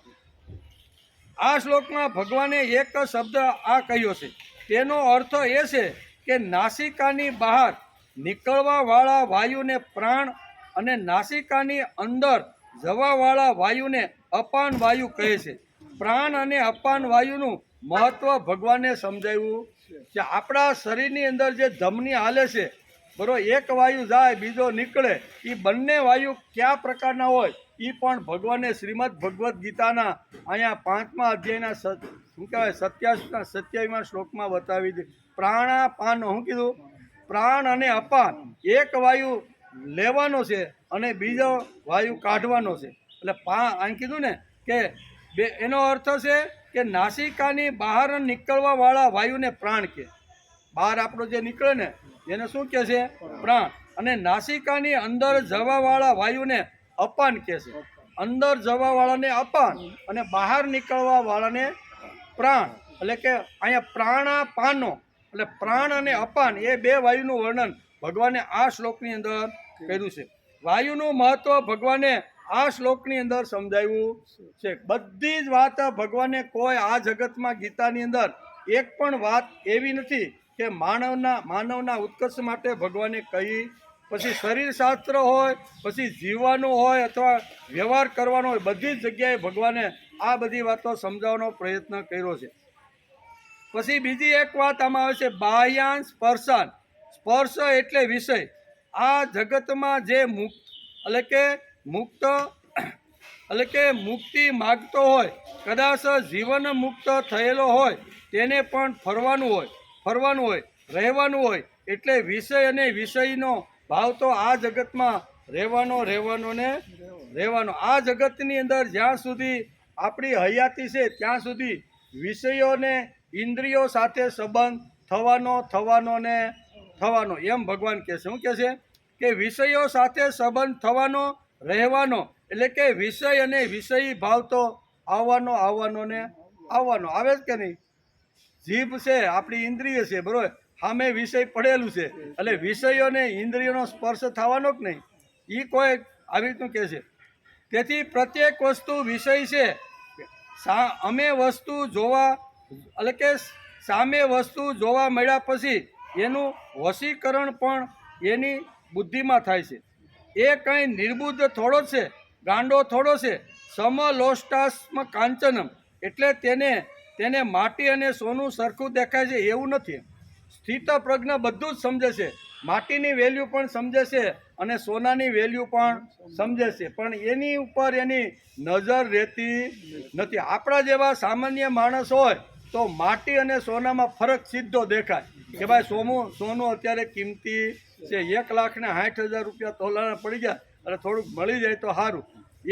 આ શ્લોકમાં ભગવાને એક શબ્દ આ કહ્યો છે. તેનો અર્થ એ છે કે નાસિકાની બહાર નીકળવાવાળા વાયુને પ્રાણ અને નાસિકાની અંદર જવાવાળા વાયુને અપાન વાયુ કહે છે. પ્રાણ અને અપાન વાયુનું મહત્વ ભગવાને સમજાવ્યું કે આપણા શરીરની અંદર જે ધમની હાલે છે, બરોબર, એક વાયુ જાય બીજો નીકળે, એ બંને વાયુ કયા પ્રકારના હોય એ પણ ભગવાને શ્રીમદ ભગવદ્ ગીતાના અહીંયા 5મા અધ્યાયના શું કહેવાય 27મા શ્લોકમાં બતાવી દીધી. પ્રાણાપાન, શું કીધું? પ્રાણ અને અપાન, એક વાયુ લેવાનો છે અને બીજો વાયુ કાઢવાનો છે. એટલે આમ કીધું ને કે એનો અર્થ છે કે નાસિકાની બહાર નીકળવાવાળા વાયુને પ્રાણ કહે. બહાર આપણો જે નીકળે ને એને શું કહે છે? પ્રાણ. અને નાસિકાની અંદર જવાવાળા વાયુને અપાન કહે છે. અંદર જવાવાળાને અપાન અને બહાર નીકળવાવાળાને પ્રાણ. એટલે કે અહીંયા પ્રાણાપાનો એટલે પ્રાણ અને અપાન એ બે વાયુનું વર્ણન ભગવાને આ શ્લોકની અંદર કર્યું છે. વાયુનું મહત્વ ભગવાને આ શ્લોકની અંદર સમજાવ્યું છે. બધી જ વાત ભગવાને કોઈ આ જગતમાં ગીતાની અંદર એક પણ વાત એવી નથી કે માનવના ઉત્કર્ષ માટે ભગવાને કહી. પછી શરીર શાસ્ત્ર હોય, પછી જીવવાનું હોય અથવા વ્યવહાર કરવાનો હોય, બધી જ જગ્યાએ ભગવાને આ બધી વાતો સમજાવવાનો પ્રયત્ન કર્યો છે. પછી બીજી એક વાત આમાં આવે છે, બાહ્યાન સ્પર્શાન. સ્પર્શ એટલે વિષય. આ જગતમાં જે મુક્તિ માગતો હોય, કદાચ જીવન મુક્ત થયેલો હોય, તેને પણ ફરવાનું હોય, રહેવાનું હોય. એટલે વિષય અને વિષયનો ભાવ તો આ જગતમાં રહેવાનો. આ જગતની અંદર જ્યાં સુધી આપણી હયાતી છે ત્યાં સુધી વિષયોને ઇન્દ્રિયો સાથે સંબંધ થવાનો એમ ભગવાન કહે છે. શું કહે છે કે વિષયો સાથે સંબંધ થવાનો, રહેવાનો. એટલે કે વિષય અને વિષયી ભાવ તો આવવાનો આવે જ કે નહીં. જીભ છે આપણી ઇન્દ્રિય છે, બરોબર, સામે વિષય પડેલું છે, એટલે વિષયોને ઇન્દ્રિયોનો સ્પર્શ થવાનો જ નહીં. એ કોઈ આવી રીતનું કહે છે. તેથી પ્રત્યેક વસ્તુ વિષય છે. અમે વસ્તુ જોવા એટલે કે સામે વસ્તુ જોવા મળ્યા પછી એનું વશીકરણ પણ એની બુદ્ધિમાં થાય છે. એ કંઈ નિર્બુદ્ધ થોડો છે, ગાંડો થોડો છે. સમલોષ્ટાસ્મ કાંચનમ એટલે તેને માટી અને સોનું સરખું દેખાય છે એવું નથી. સ્થિત પ્રજ્ઞ બધું જ સમજે છે. માટીની વેલ્યુ પણ સમજે છે અને સોનાની વેલ્યુ પણ સમજે છે, પણ એની ઉપર એની નજર રહેતી નથી. આપણા જેવા સામાન્ય માણસ હોય તો માટી અને સોનામાં ફરક સીધો દેખાય કે ભાઈ સોનું અત્યારે કિંમતી છે, 1,60,000 રૂપિયા તોલાના પડી જાય અને થોડુંક મળી જાય તો સારું.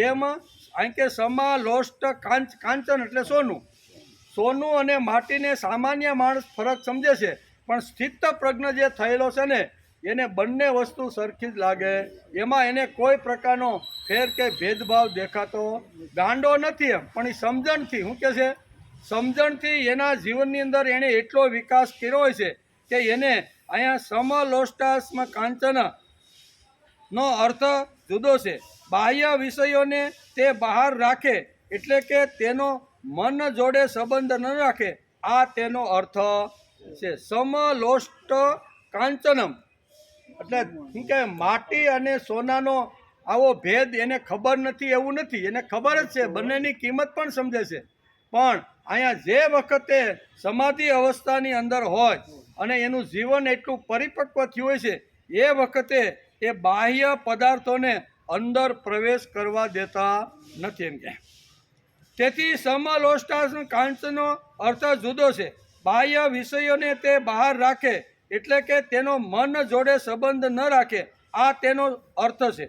એમાં અહીં કે સમાલોષ્ટ કાંચન એટલે સોનું અને માટીને સામાન્ય માણસ ફરક સમજે છે, પણ સ્થિત પ્રજ્ઞ જે થયેલો છે ને એને બંને વસ્તુ સરખી જ લાગે. એમાં એને કોઈ પ્રકારનો ફેર કે ભેદભાવ દેખાતો ગાંડો નથી એમ, પણ એ સમજણથી શું કહે છે, સમજણથી એના જીવનની અંદર એણે એટલો વિકાસ કર્યો હોય છે કે એને અહીંયા સમલોષ્ટાસ્મ કાંચન નો અર્થ જુદો છે. બાહ્ય વિષયોને તે બહાર રાખે એટલે કે તેનો મન જોડે સંબંધ ન રાખે, આ તેનો અર્થ છે. સમલોષ્ટ કાંચનમ એટલે શું કે માટી અને સોનાનો આવો ભેદ એને ખબર નથી એવું નથી, એને ખબર જ છે, બંનેની કિંમત પણ સમજે છે. પણ અહીંયા જે વખતે સમાધિ અવસ્થાની અંદર હોય અને એનું જીવન એટલું પરિપક્વ થયું હોય છે, એ વખતે એ બાહ્ય પદાર્થોને અંદર પ્રવેશ કરવા દેતા નથી એમ કે. તેથી સમલોષ્ટાસ્મ કાંચનો અર્થ જુદો છે. બાહ્ય વિષયોને તે બહાર રાખે એટલે કે તેનો મન જોડે સંબંધ ન રાખે, આ તેનો અર્થ છે.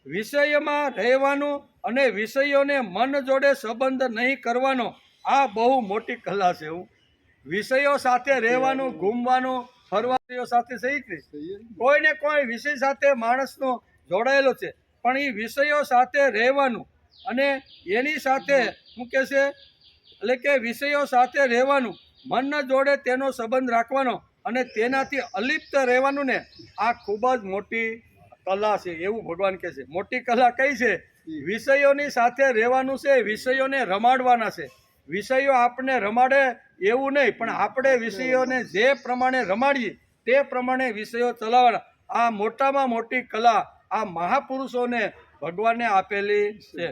વિષયમાં રહેવાનું અને વિષયોને મન જોડે સંબંધ નહીં કરવાનો, આ બહુ મોટી કલા છે. વિષયો સાથે રહેવાનું, ઘૂમવાનું, ફરવાનું સાથે સહી કોઈને કોઈ વિષય સાથે માણસનો જોડાયેલો છે, પણ એ વિષયો સાથે રહેવાનું અને એની સાથે શું કહે છે એટલે કે વિષયો સાથે રહેવાનું, મન જોડે તેનો સંબંધ રાખવાનો અને તેનાથી અલિપ્ત રહેવાનું ને, આ ખૂબ જ મોટી કલા છે એવું ભગવાન કહે છે. મોટી કલા કઈ છે? વિષયોની સાથે રહેવાનું છે, વિષયોને રમાડવાના છે. વિષયો આપણને રમાડે એવું નહીં, પણ આપણે વિષયોને જે પ્રમાણે રમાડીએ તે પ્રમાણે વિષયો ચલાવવાના. આ મોટામાં મોટી કલા આ મહાપુરુષોને ભગવાને આપેલી છે.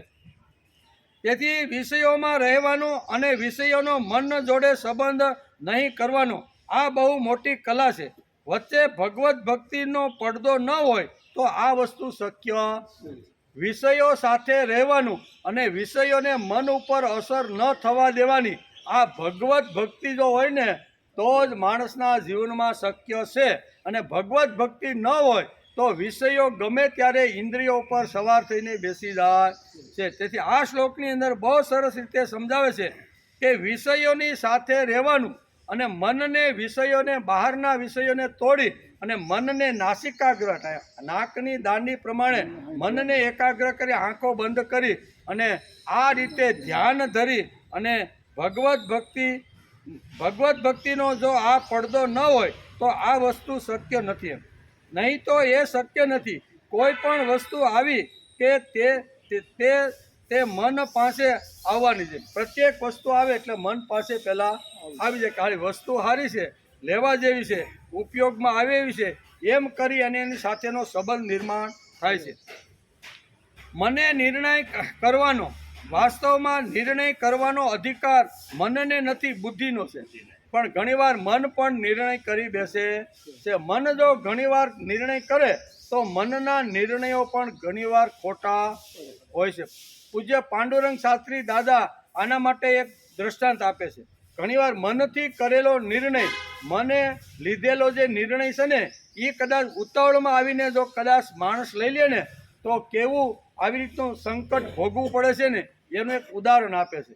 તેથી વિષયોમાં રહેવાનું અને વિષયોનો મન જોડે સંબંધ નહીં કરવાનો, આ બહુ મોટી કલા છે. વચ્ચે ભગવત ભક્તિનો પડદો ન હોય તો આ વસ્તુ શક્ય. વિષયો સાથે રહેવાનું અને વિષયોને મન ઉપર અસર ન થવા દેવાની, આ ભગવત ભક્તિ જો હોય ને તો જ માણસના જીવનમાં શક્ય છે. અને ભગવત ભક્તિ ન હોય તો વિષયો ગમે ત્યારે ઇન્દ્રિયો પર સવાર થઈને બેસી જાય છે. તેથી આ શ્લોકની અંદર બહુ સરસ રીતે સમજાવે છે કે વિષયોની સાથે રહેવાનું અને મનને વિષયોને બહારના વિષયોને તોડી અને મનને નાસિકાગ્ર નાકની દાંડી પ્રમાણે મનને એકાગ્ર કરી આંખો બંધ કરી અને આ રીતે ધ્યાન ધરી અને ભગવત ભક્તિનો જો આ પડદો ન હોય તો આ વસ્તુ શક્ય નથી એમ. નહીં તો એ શક્ય નથી. કોઈ પણ વસ્તુ આવી કે તે મન પાસે આવવાની છે. પ્રત્યેક વસ્તુ આવે એટલે મન પાસે પહેલાં આવી જાય કે આ વસ્તુ સારી છે, લેવા જેવી છે, ઉપયોગમાં આવે એવી છે, એમ કરી અને એની સાથેનો સંબંધ નિર્માણ થાય છે. મને નિર્ણય કરવાનો, વાસ્તવમાં નિર્ણય કરવાનો અધિકાર મનને નથી, બુદ્ધિનો છે. પણ ઘણીવાર મન પણ નિર્ણય કરી બેસે છે. મન જો ઘણીવાર નિર્ણય કરે તો મનના નિર્ણયો પણ ઘણીવાર ખોટા હોય છે. પૂજ્ય પાંડુરંગ શાસ્ત્રી દાદા આના માટે એક દ્રષ્ટાંત આપે છે. ઘણીવાર મનથી કરેલો નિર્ણય, મને લીધેલો જે નિર્ણય છે ને, એ કદાચ ઉતાવળમાં આવીને જો કદાચ માણસ લઈ લે ને તો કેવું આવી રીતનું સંકટ ભોગવવું પડે છે ને, એનું એક ઉદાહરણ આપે છે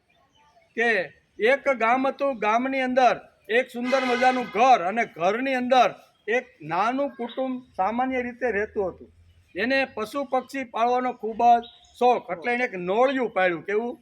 કે એક ગામ હતું. ગામની અંદર એક સુંદર મજાનું ઘર, અને ઘરની અંદર એક નાનું કુટુંબ સામાન્ય રીતે રહેતું હતું. એને પશુ પક્ષી પાળવાનો ખૂબ જ શોખ, એટલે એને એક નોળિયું પાડ્યું. કેવું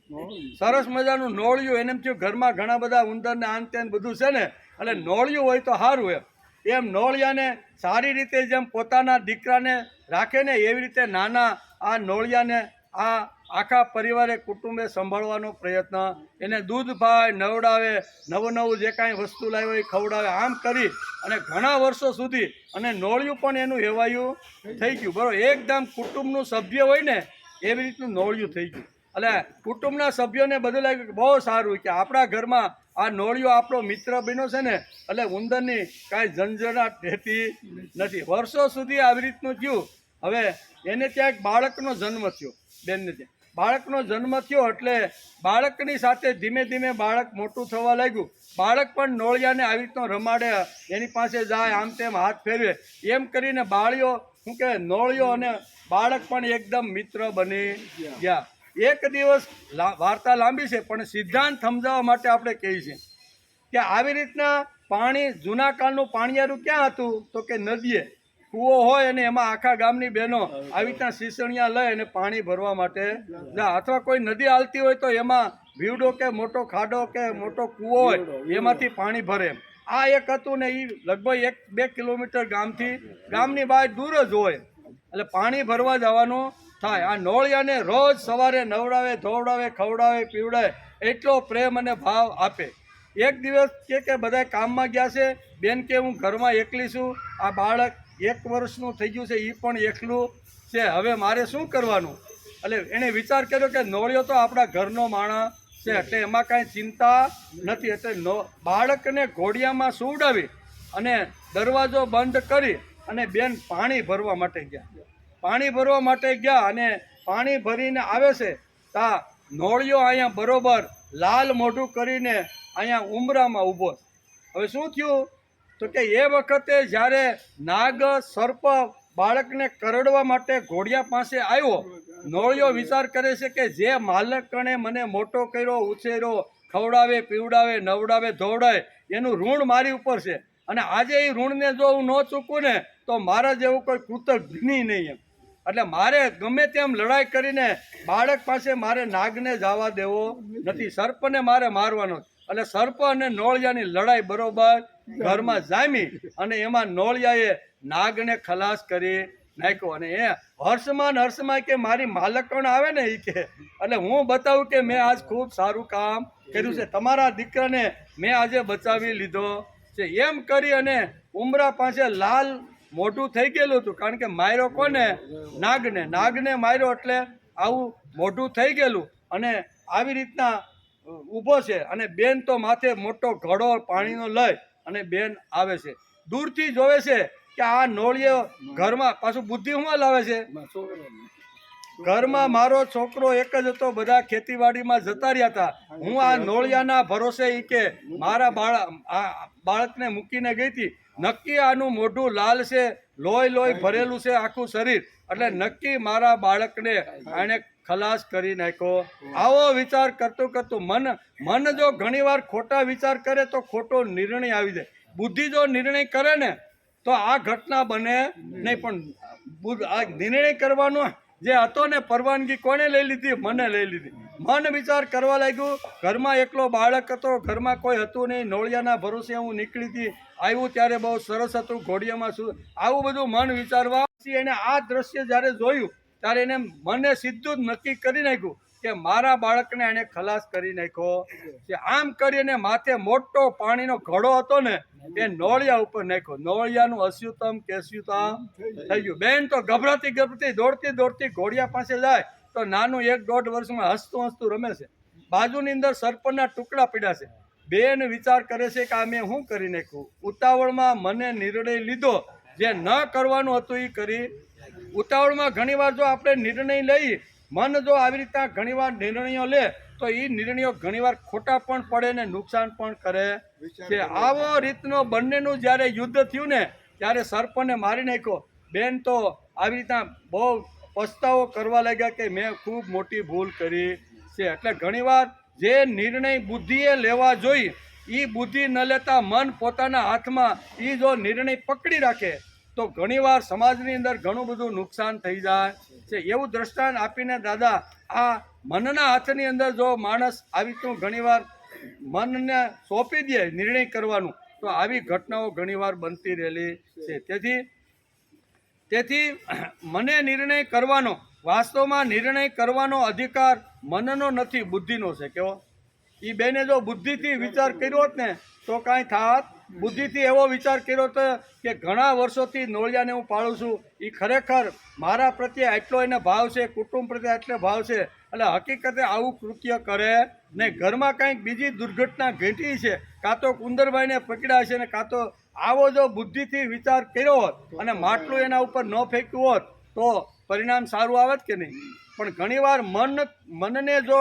સરસ મજાનું નોળિયું. એને એમ થયું ઘરમાં ઘણા બધા ઉંદર ને આન તેન બધું છે ને, એટલે નોળિયું હોય તો સારું. એમ નોળિયાને સારી રીતે જેમ પોતાના દીકરાને રાખે ને એવી રીતે નાના આ નોળિયાને આ આખા પરિવારે કુટુંબે સંભાળવાનો પ્રયત્ન, એને દૂધ પાય, નવડાવે, નવું જે કાંઈ વસ્તુ લાવ્યો એ ખવડાવે, આમ કરી અને ઘણા વર્ષો સુધી, અને નોળિયું પણ એનું હેવાયું થઈ ગયું. બરાબર, એકદમ કુટુંબનું સભ્ય હોય ને એવી રીતનું નોળિયું થઈ ગયું. એટલે કુટુંબના સભ્યોને બધું લાગ્યું કે બહુ સારું, કે આપણા ઘરમાં આ નોળિયો આપણો મિત્ર બન્યો છે ને, એટલે ઉંદરની કાંઈ ઝંઝણાટ રહેતી નથી. વર્ષો સુધી આવી રીતનું થયું. હવે એને ત્યાં એક બાળકનો જન્મ થયો. બેનને ત્યાં બાળકનો જન્મ થયો એટલે બાળકની સાથે ધીમે ધીમે બાળક મોટું થવા લાગ્યું. બાળક પણ નોળિયાને આવી રીતનો રમાડે, એની પાસે જાય, આમ તેમ હાથ ફેરવે, એમ કરીને બાળીઓ શું કહેવાય નોળિયો અને બાળક પણ એકદમ મિત્ર બની ગયા. એક દિવસ વાર્તા લાંબી છે પણ સિદ્ધાંત સમજાવવા માટે આપણે કહીએ છીએ કે આવી રીતના પાણી, જૂના કાળનું પાણીયારું ક્યાં હતું તો કે નદીએ કૂવો હોય અને એમાં આખા ગામની બહેનો આવી રીતના સીસણિયા લઈ અને પાણી ભરવા માટે જાય, અથવા કોઈ નદી હાલતી હોય તો એમાં ભીવડો કે મોટો ખાડો કે મોટો કૂવો હોય એમાંથી પાણી ભરે. આ એક હતું ને એ લગભગ 1-2 કિલોમીટર ગામની બહાર દૂર જ હોય, એટલે પાણી ભરવા જવાનું થાય. આ નોળિયાને રોજ સવારે નવડાવે, ધોવડાવે, ખવડાવે, પીવડાવે, એટલો પ્રેમ અને ભાવ આપે. એક દિવસ કે બધા કામમાં ગયા છે, બેન કે હું ઘરમાં એકલી છું, આ બાળક 1 વર્ષનું થઈ ગયું છે, એ પણ એકલું છે, હવે મારે શું કરવાનું? એટલે એણે વિચાર કર્યો કે નોળિયો તો આપણા ઘરનો માણસ છે, એટલે એમાં કાંઈ ચિંતા નથી. એટલે બાળકને ઘોડિયામાં સુવડાવી અને દરવાજો બંધ કરી અને બેન પાણી ભરવા માટે ગયા. પાણી ભરવા માટે ગયા અને પાણી ભરીને આવે છે તા નોળિયો અહીંયા બરોબર લાલ મોઢું કરીને અહીંયા ઉંબરામાં ઊભો. હવે શું થયું તો કે એ વખતે જ્યારે નાગ સર્પ બાળકને કરડવા માટે ઘોડિયા પાસે આવ્યો, નોળિયો વિચાર કરે છે કે જે માલકણે મને મોટો કર્યો, ઉછેર્યો, ખવડાવે, પીવડાવે, નવડાવે, ધોવડાવે, એનું ઋણ મારી ઉપર છે, અને આજે એ ઋણને જો હું ન ચૂકું ને તો મારા જેવું કોઈ કૃતજ્ઞ નહીં એમ. એટલે મારે ગમે તેમ લડાઈ કરીને બાળક પાસે મારે નાગને જવા દેવો નથી, સર્પને મારે મારવાનો. એટલે સર્પ અને નોળિયાની લડાઈ બરોબર ઘરમાં જામી અને એમાં નોળિયાએ નાગને ખલાસ કરી નાખ્યો. અને એ હર્ષમાં કે મારી માલકણ આવે ને એ કે, એટલે હું બતાવું કે મેં આજ ખૂબ સારું કામ કર્યું છે, તમારા દીકરાને મેં આજે બચાવી લીધો છે. એમ કરી અને ઉમરા પાસે લાલ મોઢું થઈ ગયેલું હતું, કારણ કે માર્યો કોને? નાગને માર્યો, એટલે આવું મોઢું થઈ ગયેલું. અને આવી રીતના ઊભો છે અને બેન તો માથે મોટો ઘડો પાણીનો લઈ અને બેન આવે છે. દૂરથી જોવે છે કે આ નોળિયો ઘરમાં, પાછું બુદ્ધિ શું લાવે છે, ઘરમાં મારો છોકરો એક જ હતો, બધા ખેતીવાડીમાં જતા રહ્યા હતા, હું આ નોળિયાના ભરોસે ઈ કે મારા બાળકને મૂકીને ગઈ હતી, નક્કી આનું મોઢું લાલ છે, લોહી ભરેલું છે આખું શરીર, એટલે નક્કી મારા બાળકને આણે ખલાસ કરી નાખ્યો. આવો વિચાર કરતું મન જો ઘણીવાર ખોટા વિચાર કરે તો ખોટો નિર્ણય આવી જાય. બુદ્ધિ જો નિર્ણય કરે ને તો આ ઘટના બને નહીં. પણ આ નિર્ણય કરવાનો જે હતો ને, પરવાનગી કોને લઈ લીધી? મને લઈ લીધી. મન વિચાર કરવા લાગ્યું. ઘરમાં એકલો બાળક હતો, ઘરમાં કોઈ હતું નહીં, નોળિયાના ભરોસે હું નીકળી હતી, આવ્યું ત્યારે બહુ સરસ હતું, ઘોડિયામાં શું, આવું બધું મન વિચારવા. એને આ દ્રશ્ય જ્યારે જોયું ત્યારે એને મને સીધું જ નક્કી કરી નાખ્યું કે મારા બાળકને એને ખલાસ કરી નાખ્યો કે આમ કરીને માથે મોટો પાણીનો ઘડો હતો ને એ નોળિયા ઉપર નાખ્યો. નોળિયાનું અસ્યુતમ કેસ્યુતમ થઈ ગયું. બેન તો ગભરાતી દોડતી ઘોડિયા પાસે જાય તો નાનું 1-1.5 વર્ષમાં હસતું રમે છે. બાજુની અંદર સરપણના ટુકડા પડ્યા છે. બેન વિચાર કરે છે કે આ મેં શું કરી નાખ્યું. ઉતાવળમાં મને નિર્ણય લીધો, જે ન કરવાનું હતું એ કરી. ઉતાવળમાં ઘણીવાર જો આપણે નિર્ણય લઈ, મન જો આવી રીતના ઘણીવાર નિર્ણયો લે તો એ નિર્ણયો ઘણીવાર ખોટા પણ પડે ને નુકસાન પણ કરે છે. આવો રીતનો બંનેનું જ્યારે યુદ્ધ થયું ને ત્યારે સરપંચને મારી નાખ્યો. બેન તો આવી રીતના બહુ પસ્તાવો કરવા લાગ્યા કે મેં ખૂબ મોટી ભૂલ કરી છે. એટલે ઘણીવાર જે નિર્ણય બુદ્ધિએ લેવા જોઈએ એ બુદ્ધિ ન લેતા મન પોતાના હાથમાં એ જો નિર્ણય પકડી રાખે તો ઘણીવાર સમાજની અંદર ઘણું બધું નુકસાન થઈ જાય છે. એવું દ્રષ્ટાંત આપીને દાદા આ મનના હાથની અંદર જો માણસ આવી રીતનું ઘણીવાર મનને સોંપી દે નિર્ણય કરવાનું તો આવી ઘટનાઓ ઘણીવાર બનતી રહેલી છે. તેથી મને નિર્ણય કરવાનો, વાસ્તવમાં નિર્ણય કરવાનો અધિકાર મનનો નથી, બુદ્ધિનો છે. કેવો એ બેને જો બુદ્ધિથી વિચાર કર્યો હોત ને તો કાંઈ થાત. બુદ્ધિથી એવો વિચાર કર્યો હતો કે ઘણા વર્ષોથી નોળિયાને હું પાળું છું, એ ખરેખર મારા પ્રત્યે આટલો એને ભાવ છે, કુટુંબ પ્રત્યે આટલો ભાવ છે, એટલે હકીકતે આવું કૃત્ય કરે ને ઘરમાં કંઈક બીજી દુર્ઘટના ઘટી છે, કાં તો કુંદરભાઈને પકડ્યા છે ને કાં તો આવો જો બુદ્ધિથી વિચાર કર્યો હોત અને માટલું એના ઉપર ન ફેંક્યું હોત તો પરિણામ સારું આવત કે નહીં. પણ ઘણીવાર મનને જો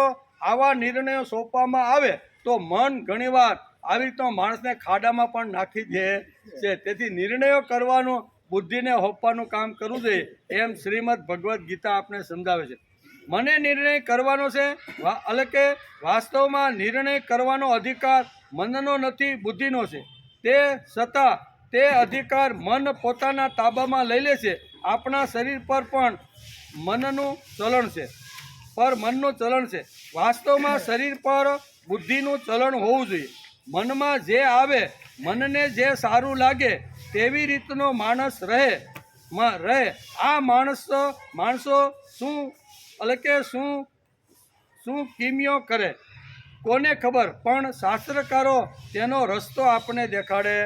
આવા નિર્ણયો સોંપવામાં આવે તો મન ઘણીવાર આવી રીતના માણસને ખાડામાં પણ નાખી દે છે. તેથી નિર્ણયો કરવાનું, બુદ્ધિને હોપવાનું કામ કરવું જોઈએ એમ શ્રીમદ ભગવદ્ ગીતા આપણે સમજાવે છે. મને નિર્ણય કરવાનો છે, એટલે કે વાસ્તવમાં નિર્ણય કરવાનો અધિકાર મનનો નથી, બુદ્ધિનો છે. તે છતાં તે અધિકાર મન પોતાના તાબામાં લઈ લે છે. આપણા શરીર પર પણ મનનું ચલણ છે. વાસ્તવમાં શરીર પર બુદ્ધિનું ચલણ હોવું જોઈએ. મનમાં જે આવે, મનને જે સારું લાગે તેવી રીતનો માણસ રહે. આ માણસો શું એટલે કે શું કિમિયો કરે કોને ખબર, પણ શાસ્ત્રકારો તેનો રસ્તો આપણને દેખાડે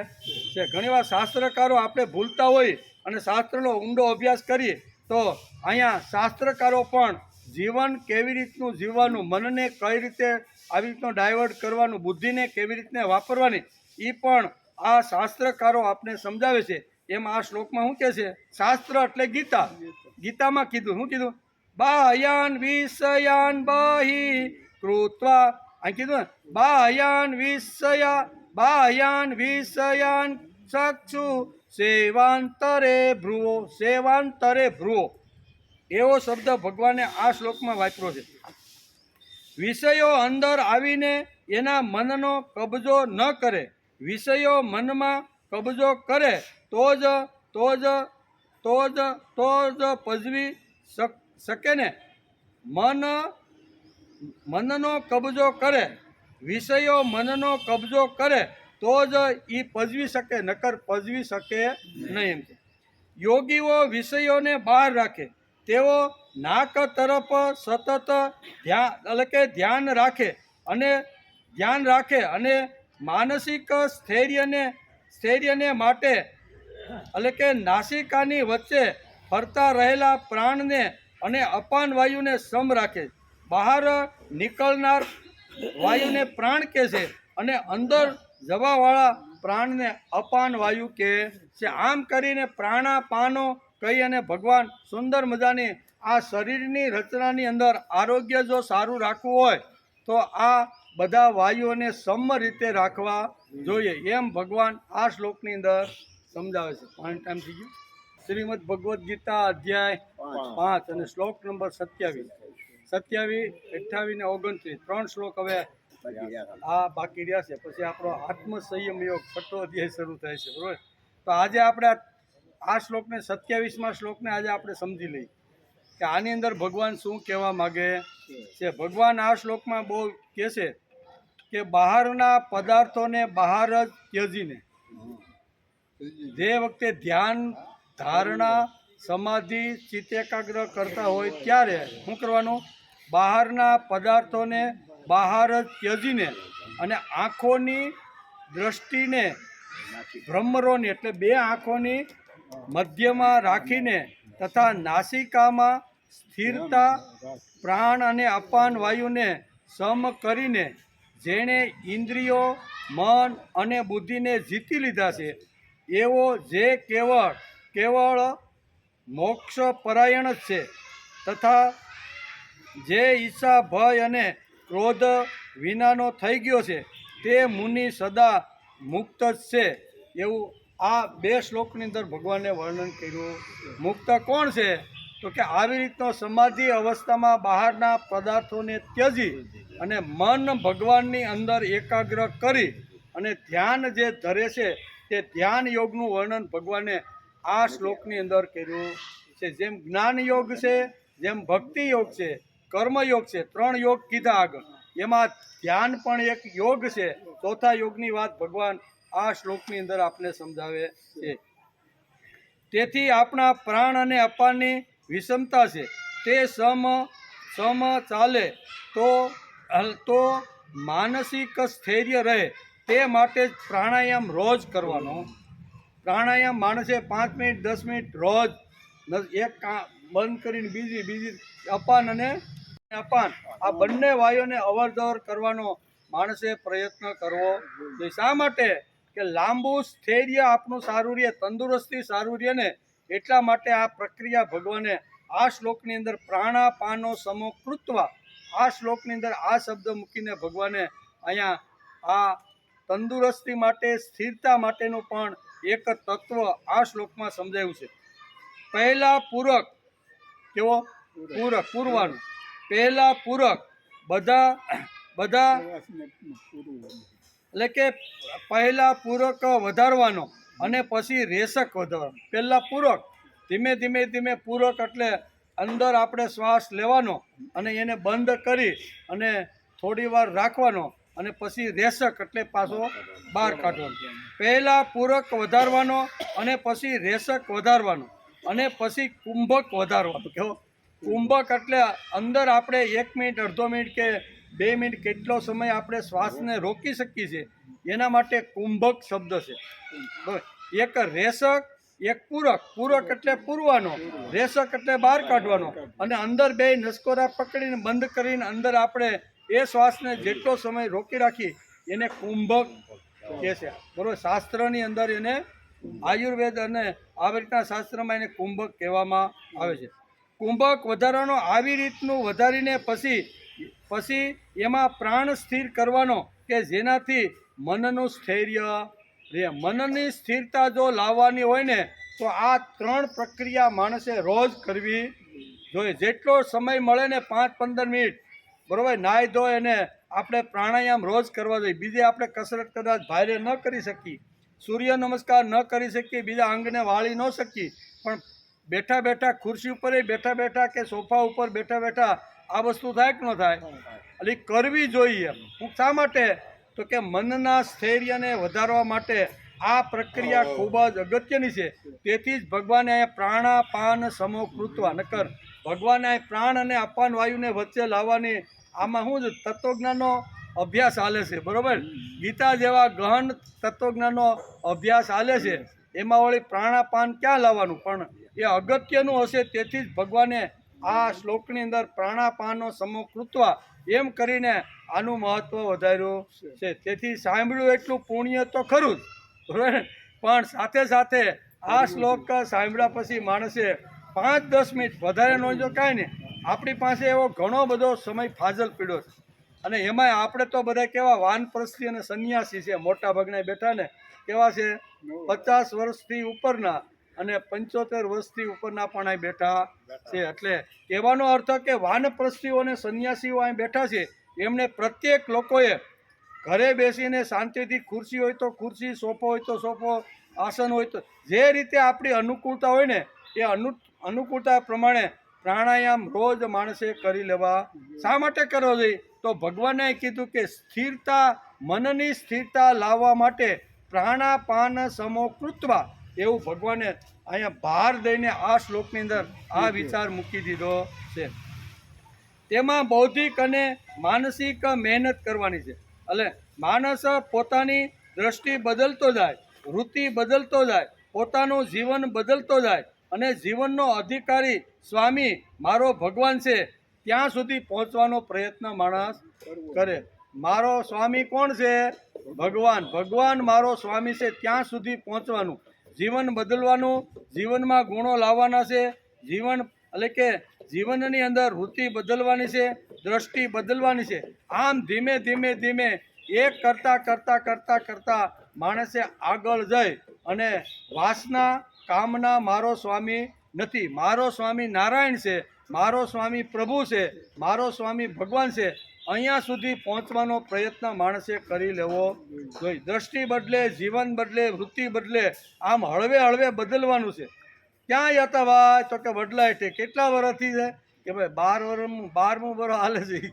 છે. ઘણીવાર શાસ્ત્રકારો આપણે ભૂલતા હોય અને શાસ્ત્રનો ઊંડો અભ્યાસ કરીએ તો અહીંયા શાસ્ત્રકારો પણ જીવન કેવી રીતનું જીવવાનું, મનને કઈ રીતે આવી રીતનું ડાયવર્ટ કરવાનું, બુદ્ધિને કેવી રીતને વાપરવાની, એ પણ આ શાસ્ત્રકારો આપણે સમજાવે છે. એમ આ શ્લોકમાં શું કહે છે? શાસ્ત્ર એટલે ગીતા. ગીતામાં કીધું, શું કીધું? બાહ્યાન વિષયાન બહિ કૃત્વા, આ કીધું બાહ્યાન વિષયાન ચક્ષુ સેવાંતરે ભ્રુવો. એવો શબ્દ ભગવાને આ શ્લોકમાં વાપર્યો છે. વિષયો અંદર આવીને એના મનનો કબજો ન કરે. વિષયો મનમાં કબજો કરે તો જ પજવી શકે ને. મનનો કબજો કરે, વિષયો મનનો કબજો કરે તો જ એ પજવી શકે, નકર પજવી શકે નહીં. એમ યોગીઓ વિષયોને બહાર રાખે, તેઓ નાક તરફ સતત ધ્યાન રાખે અને માનસિક સ્થૈર્યને માટે એટલે કે નાસિકાની વચ્ચે ફરતા રહેલા પ્રાણને અને અપાન વાયુને સમ રાખે. બહાર નીકળનાર વાયુને પ્રાણ કહે છે અને અંદર જવાવાળા પ્રાણને અપાન વાયુ કહે છે. આમ કરીને પ્રાણાપાનો કહી અને ભગવાન સુંદર મજાની આ શરીરની રચનાની અંદર આરોગ્ય જો સારું રાખવું હોય તો આ બધા વાયુઓને સમ રીતે રાખવા જોઈએ એમ ભગવાન આ શ્લોકની અંદર સમજાવે છે. ટાઈમ થઈ ગયો. શ્રીમદ ભગવદ્ ગીતા અધ્યાય 5 અને શ્લોક નંબર 27, 28 ને 29 3 શ્લોક હવે આ બાકી રહ્યા છે. પછી આપણો આત્મસંયમ યોગ 6ઠો અધ્યાય શરૂ થાય છે. બરોબર. તો આજે આપણે આ શ્લોકને 27મા શ્લોકને આજે આપણે સમજી લઈએ કે આની અંદર ભગવાન શું કહેવા માગે છે. ભગવાન આ શ્લોકમાં બહુ કહે છે કે બહારના પદાર્થોને બહાર જ ત્યજીને, જે વખતે ધ્યાન, ધારણા, સમાધિ ચિત્ત એકાગ્ર કરતા હોય ત્યારે શું કરવાનું? બહારના પદાર્થોને બહાર જ ત્યજીને અને આંખોની દ્રષ્ટિને ભ્રમરોની એટલે બે આંખોની મધ્યમાં રાખીને તથા નાસિકામાં સ્થિરતા પ્રાણ અને અપાન વાયુને સમ કરીને જેણે ઇન્દ્રિયો મન અને બુદ્ધિને જીતી લીધા છે એવો જે કેવળ મોક્ષ પરાયણ જ છે તથા જે ઈચ્છા ભય અને ક્રોધ વિનાનો થઈ ગયો છે તે મુનિ સદા મુક્ત જ છે એવું આ બે શ્લોકની અંદર ભગવાને વર્ણન કર્યું. મુક્ત કોણ છે? તો કે આવી રીતનો સમાધિ અવસ્થામાં બહારના પદાર્થોને ત્યજી અને મન ભગવાનની અંદર એકાગ્ર કરી અને ધ્યાન જે ધરે છે તે ધ્યાન યોગનું વર્ણન ભગવાને આ શ્લોકની અંદર કર્યું છે. જેમ જ્ઞાન યોગ છે, જેમ ભક્તિ યોગ છે, કર્મયોગ છે, 3 યોગ કીધા આગળ, એમાં ધ્યાન પણ એક યોગ છે. ચોથા યોગની વાત ભગવાન આ શ્લોકની અંદર આપને સમજાવે છે. તેથી આપણા પ્રાણ અને અપાનની વિષમતા છે તે સમ ચાલે તો માનસિક સ્થૈર્ય રહે તે માટે જ પ્રાણાયામ રોજ કરવાનો. પ્રાણાયામ માણસે 5 મિનિટ 10 મિનિટ રોજ એક બંધ કરીને બીજી અપાન અને અપાન આ બંને વાયુને અવરજવર કરવાનો માણસે પ્રયત્ન કરવો જોઈએ. શા માટે? કે લાંબુ સ્થૈર્ય આપણું સારું રહે, તંદુરસ્તી સારું રહે ને એટલા માટે આ પ્રક્રિયા ભગવાને આ શ્લોકની અંદર પ્રાણાપાનો સમો કૃત્વા આ શ્લોકની અંદર આ શબ્દ મૂકીને ભગવાને અહીંયા આ તંદુરસ્તી માટે સ્થિરતા માટેનું પણ એક તત્વ આ શ્લોકમાં સમજાયું છે. પહેલા પૂરક કેવો? પૂરવાનું. પહેલા પૂરક બધા એટલે કે પહેલા પૂરક વધારવાનો અને પછી રેશક વધારવાનો. પહેલા પૂરક ધીમે ધીમે પૂરક એટલે અંદર આપણે શ્વાસ લેવાનો અને એને બંધ કરી અને થોડી વાર રાખવાનો અને પછી રેશક એટલે પાછો બહાર કાઢવાનો. પહેલા પૂરક વધારવાનો અને પછી રેશક વધારવાનો અને પછી કુંભક વધારવાનો. કેવો? કુંભક એટલે અંદર આપણે 1 મિનિટ, અડધો મિનિટ કે 2 મિનિટ કેટલો સમય આપણે શ્વાસને રોકી શકીએ છીએ એના માટે કુંભક શબ્દ છે. એક રેશક, એક પૂરક. પૂરક એટલે પૂરવાનો, રેશક એટલે બહાર કાઢવાનો અને અંદર બે નસકોરા પકડીને બંધ કરીને અંદર આપણે એ શ્વાસને જેટલો સમય રોકી રાખી એને કુંભક કહે છે. બરોબર? શાસ્ત્રની અંદર એને આયુર્વેદ અને આવી રીતના શાસ્ત્રમાં એને કુંભક કહેવામાં આવે છે. કુંભક વધારવાનો આવી રીતનું વધારીને પછી એમાં પ્રાણ સ્થિર કરવાનો કે જેનાથી મનનું સ્થૈર્ય રહે. મનની સ્થિરતા જો લાવવાની હોય ને તો આ 3 પ્રક્રિયા માણસે રોજ કરવી જોઈએ. જેટલો સમય મળે ને 5-15 મિનિટ, બરાબર, નાહી ધોઈ અને આપણે પ્રાણાયામ રોજ કરવા જોઈએ. બીજે આપણે કસરત કદાચ ભારે ન કરી શકીએ, સૂર્ય નમસ્કાર ન કરી શકીએ, બીજા અંગને વાળી ન શકીએ, પણ બેઠા ખુરશી ઉપર બેઠા કે સોફા ઉપર બેઠા આ વસ્તુ થાય કે ન થાય? એટલે કરવી જોઈએ. શા માટે? તો કે મનના સ્થૈર્યને વધારવા માટે આ પ્રક્રિયા ખૂબ જ અગત્યની છે. તેથી જ ભગવાને અહીંયા પ્રાણાપાન સમો કૃત્વા નકર ભગવાને પ્રાણ અને અપાન વાયુને વચ્ચે લાવવાની આમાં શું છે? તત્વજ્ઞાનનો અભ્યાસ ચાલે છે. બરાબર? ગીતા જેવા ગહન તત્વજ્ઞાનનો અભ્યાસ ચાલે છે એમાં વળી પ્રાણાપાન ક્યાં લાવવાનું? પણ એ અગત્યનું હશે તેથી જ ભગવાને આ શ્લોકની અંદર પ્રાણાપાનો સમો કૃત્વા એમ કરીને આનું મહત્ત્વ વધાર્યું છે. તેથી સાંભળ્યું એટલું પુણ્ય તો ખરું જ, બરાબર, પણ સાથે આ શ્લોક સાંભળ્યા પછી માણસે 5-10 મિનિટ વધારે ન જો કાંઈ નહીં, આપણી પાસે એવો ઘણો બધો સમય ફાજલ પીડ્યો છે. અને એમાંય આપણે તો બધા કેવા વાનપ્રસ્થી અને સંન્યાસી છે, મોટા ભાગના બેઠા ને કેવા છે 50 વર્ષથી ઉપરના અને 75 વર્ષથી ઉપરના પણ અહીં બેઠા છે. એટલે કહેવાનો અર્થ કે વાનપ્રસ્થીઓ અને સંન્યાસીઓ અહીં બેઠા છે એમણે પ્રત્યેક લોકોએ ઘરે બેસીને શાંતિથી ખુરશી હોય તો ખુરશી, સોફો હોય તો સોફો, આસન હોય તો જે રીતે આપણી અનુકૂળતા હોય ને એ અનુકૂળતા પ્રમાણે પ્રાણાયામ રોજ માણસે કરી લેવા. શા માટે કરવો જોઈએ? તો ભગવાને કીધું કે સ્થિરતા, મનની સ્થિરતા લાવવા માટે પ્રાણાપાન સમો કૃત્વા એવું ભગવાને અહીંયા ભાર દઈને આ શ્લોકની અંદર આ વિચાર મૂકી દીધો છે. તેમાં બૌદ્ધિક અને માનસિક મહેનત કરવાની છે. એટલે માણસ પોતાની દ્રષ્ટિ બદલતો જાય, વૃત્તિ બદલતો જાય, પોતાનું જીવન બદલતો જાય અને જીવનનો અધિકારી સ્વામી મારો ભગવાન છે ત્યાં સુધી પહોંચવાનો પ્રયત્ન માણસ કરે. મારો સ્વામી કોણ છે? ભગવાન. ભગવાન મારો સ્વામી છે ત્યાં સુધી પહોંચવાનું, જીવન બદલવાનું, જીવનમાં ગુણો લાવવાના છે, જીવન એટલે કે જીવનની અંદર વૃત્તિ બદલવાની છે, દ્રષ્ટિ બદલવાની છે. આમ ધીમે ધીમે ધીમે એક કરતાં માણસે આગળ જઈ અને વાસના કામના મારો સ્વામી નથી, મારો સ્વામી નારાયણ છે, મારો સ્વામી પ્રભુ છે, મારો સ્વામી ભગવાન છે, અહીંયા સુધી પહોંચવાનો પ્રયત્ન માણસે કરી લેવો જોઈએ. દ્રષ્ટિ બદલે, જીવન બદલે, વૃત્તિ બદલે, આમ હળવે હળવે બદલવાનું છે. ક્યાં હતા ભાઈ? તો કે બદલાય છે. કેટલા વર્ષથી છે? કે ભાઈ 12મું વર્ષ હાલે છે કે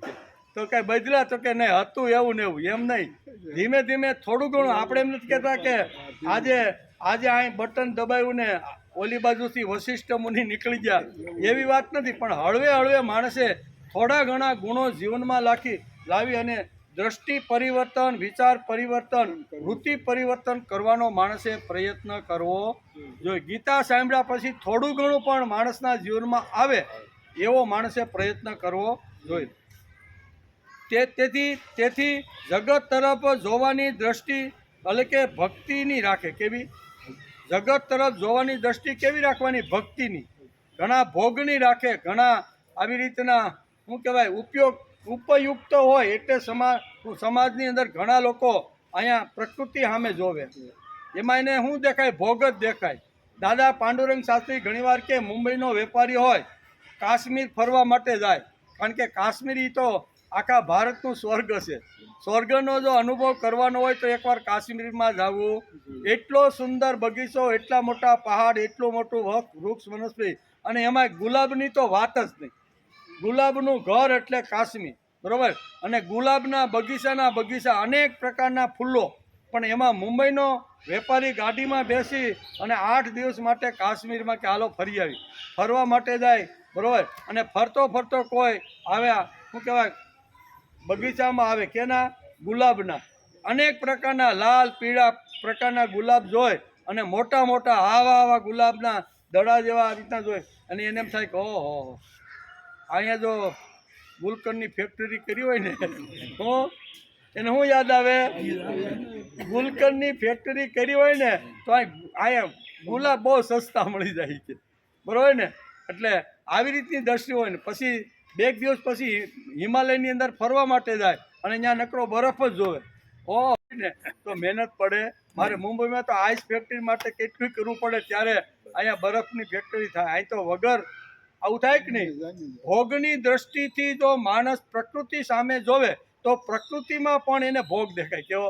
તો કઈ બદલા? તો કે નહીં, હતું એવું ને એવું. એમ નહીં, ધીમે ધીમે થોડું ઘણું. આપણે એમ નથી કહેતા કે આજે અહીં બટન દબાવ્યું ને ઓલી બાજુથી વશિષ્ઠ મુનિ નીકળી ગયા, એવી વાત નથી. પણ હળવે હળવે માણસે થોડા ઘણા ગુણો જીવનમાં લાવી અને દ્રષ્ટિ પરિવર્તન, વિચાર પરિવર્તન, વૃત્તિ પરિવર્તન કરવાનો માણસે પ્રયત્ન કરવો જોઈએ. ગીતા સાંભળ્યા પછી થોડું ઘણું પણ માણસના જીવનમાં આવે એવો માણસે પ્રયત્ન કરવો જોઈએ. તેથી જગત તરફ જોવાની દ્રષ્ટિ એટલે કે ભક્તિની રાખે. કેવી? જગત તરફ જોવાની દ્રષ્ટિ કેવી રાખવાની? ભક્તિની. ઘણા ભોગની રાખે, ઘણા આવી રીતના શું કહેવાય ઉપયુક્ત હોય એટલે સમાજની અંદર ઘણા લોકો અહીંયા પ્રકૃતિ સામે જોવે, એમાં એને શું દેખાય? ભોગ જ દેખાય. દાદા પાંડુરંગ શાસ્ત્રી ઘણીવાર કે મુંબઈનો વેપારી હોય, કાશ્મીર ફરવા માટે જાય, કારણ કે કાશ્મીરી તો આખા ભારતનું સ્વર્ગ છે. સ્વર્ગનો જો અનુભવ કરવાનો હોય તો એકવાર કાશ્મીરમાં જવું. એટલો સુંદર બગીચો, એટલા મોટા પહાડ, એટલું મોટું વૃક્ષ વનસ્પતિ, અને એમાં ગુલાબની તો વાત જ નહીં. ગુલાબનું ઘર એટલે કાશ્મીર, બરાબર. અને ગુલાબના બગીચા, અનેક પ્રકારના ફૂલો. પણ એમાં મુંબઈનો વેપારી ગાડીમાં બેસી અને 8 દિવસ માટે કાશ્મીરમાં કે હાલો ફરી આવી, ફરવા માટે જાય, બરાબર. અને ફરતો કોઈ આવ્યા શું કહેવાય બગીચામાં આવે, કેના? ગુલાબના. અનેક પ્રકારના લાલ પીળા પ્રકારના ગુલાબ જોઈ અને મોટા આવા ગુલાબના દડા જેવા રીતના જોઈ અને એને એમ થાય કે ઓહો, અહીંયા જો ગુલકંદની ફેક્ટરી કરી હોય ને, એને શું યાદ આવે? ગુલકંદની ફેક્ટરી કરી હોય ને તો અહીંયા ગુલાબ બહુ સસ્તા મળી જાય છે, બરાબર ને. એટલે આવી રીતની દ્રષ્ટિ હોય ને પછી 2 દિવસ પછી હિમાલયની અંદર ફરવા માટે જાય અને ત્યાં નકરો બરફ જ જોવે. ને તો મહેનત પડે. મારે મુંબઈમાં તો આઈસ ફેક્ટરી માટે કેટલું કરવું પડે, ત્યારે અહીંયા બરફની ફેક્ટરી થાય. અહીં તો વગર આવું થાય કે નહીં? ભોગની દ્રષ્ટિથી જો માણસ પ્રકૃતિ સામે જોવે તો પ્રકૃતિમાં પણ એને ભોગ દેખાય. કેવો?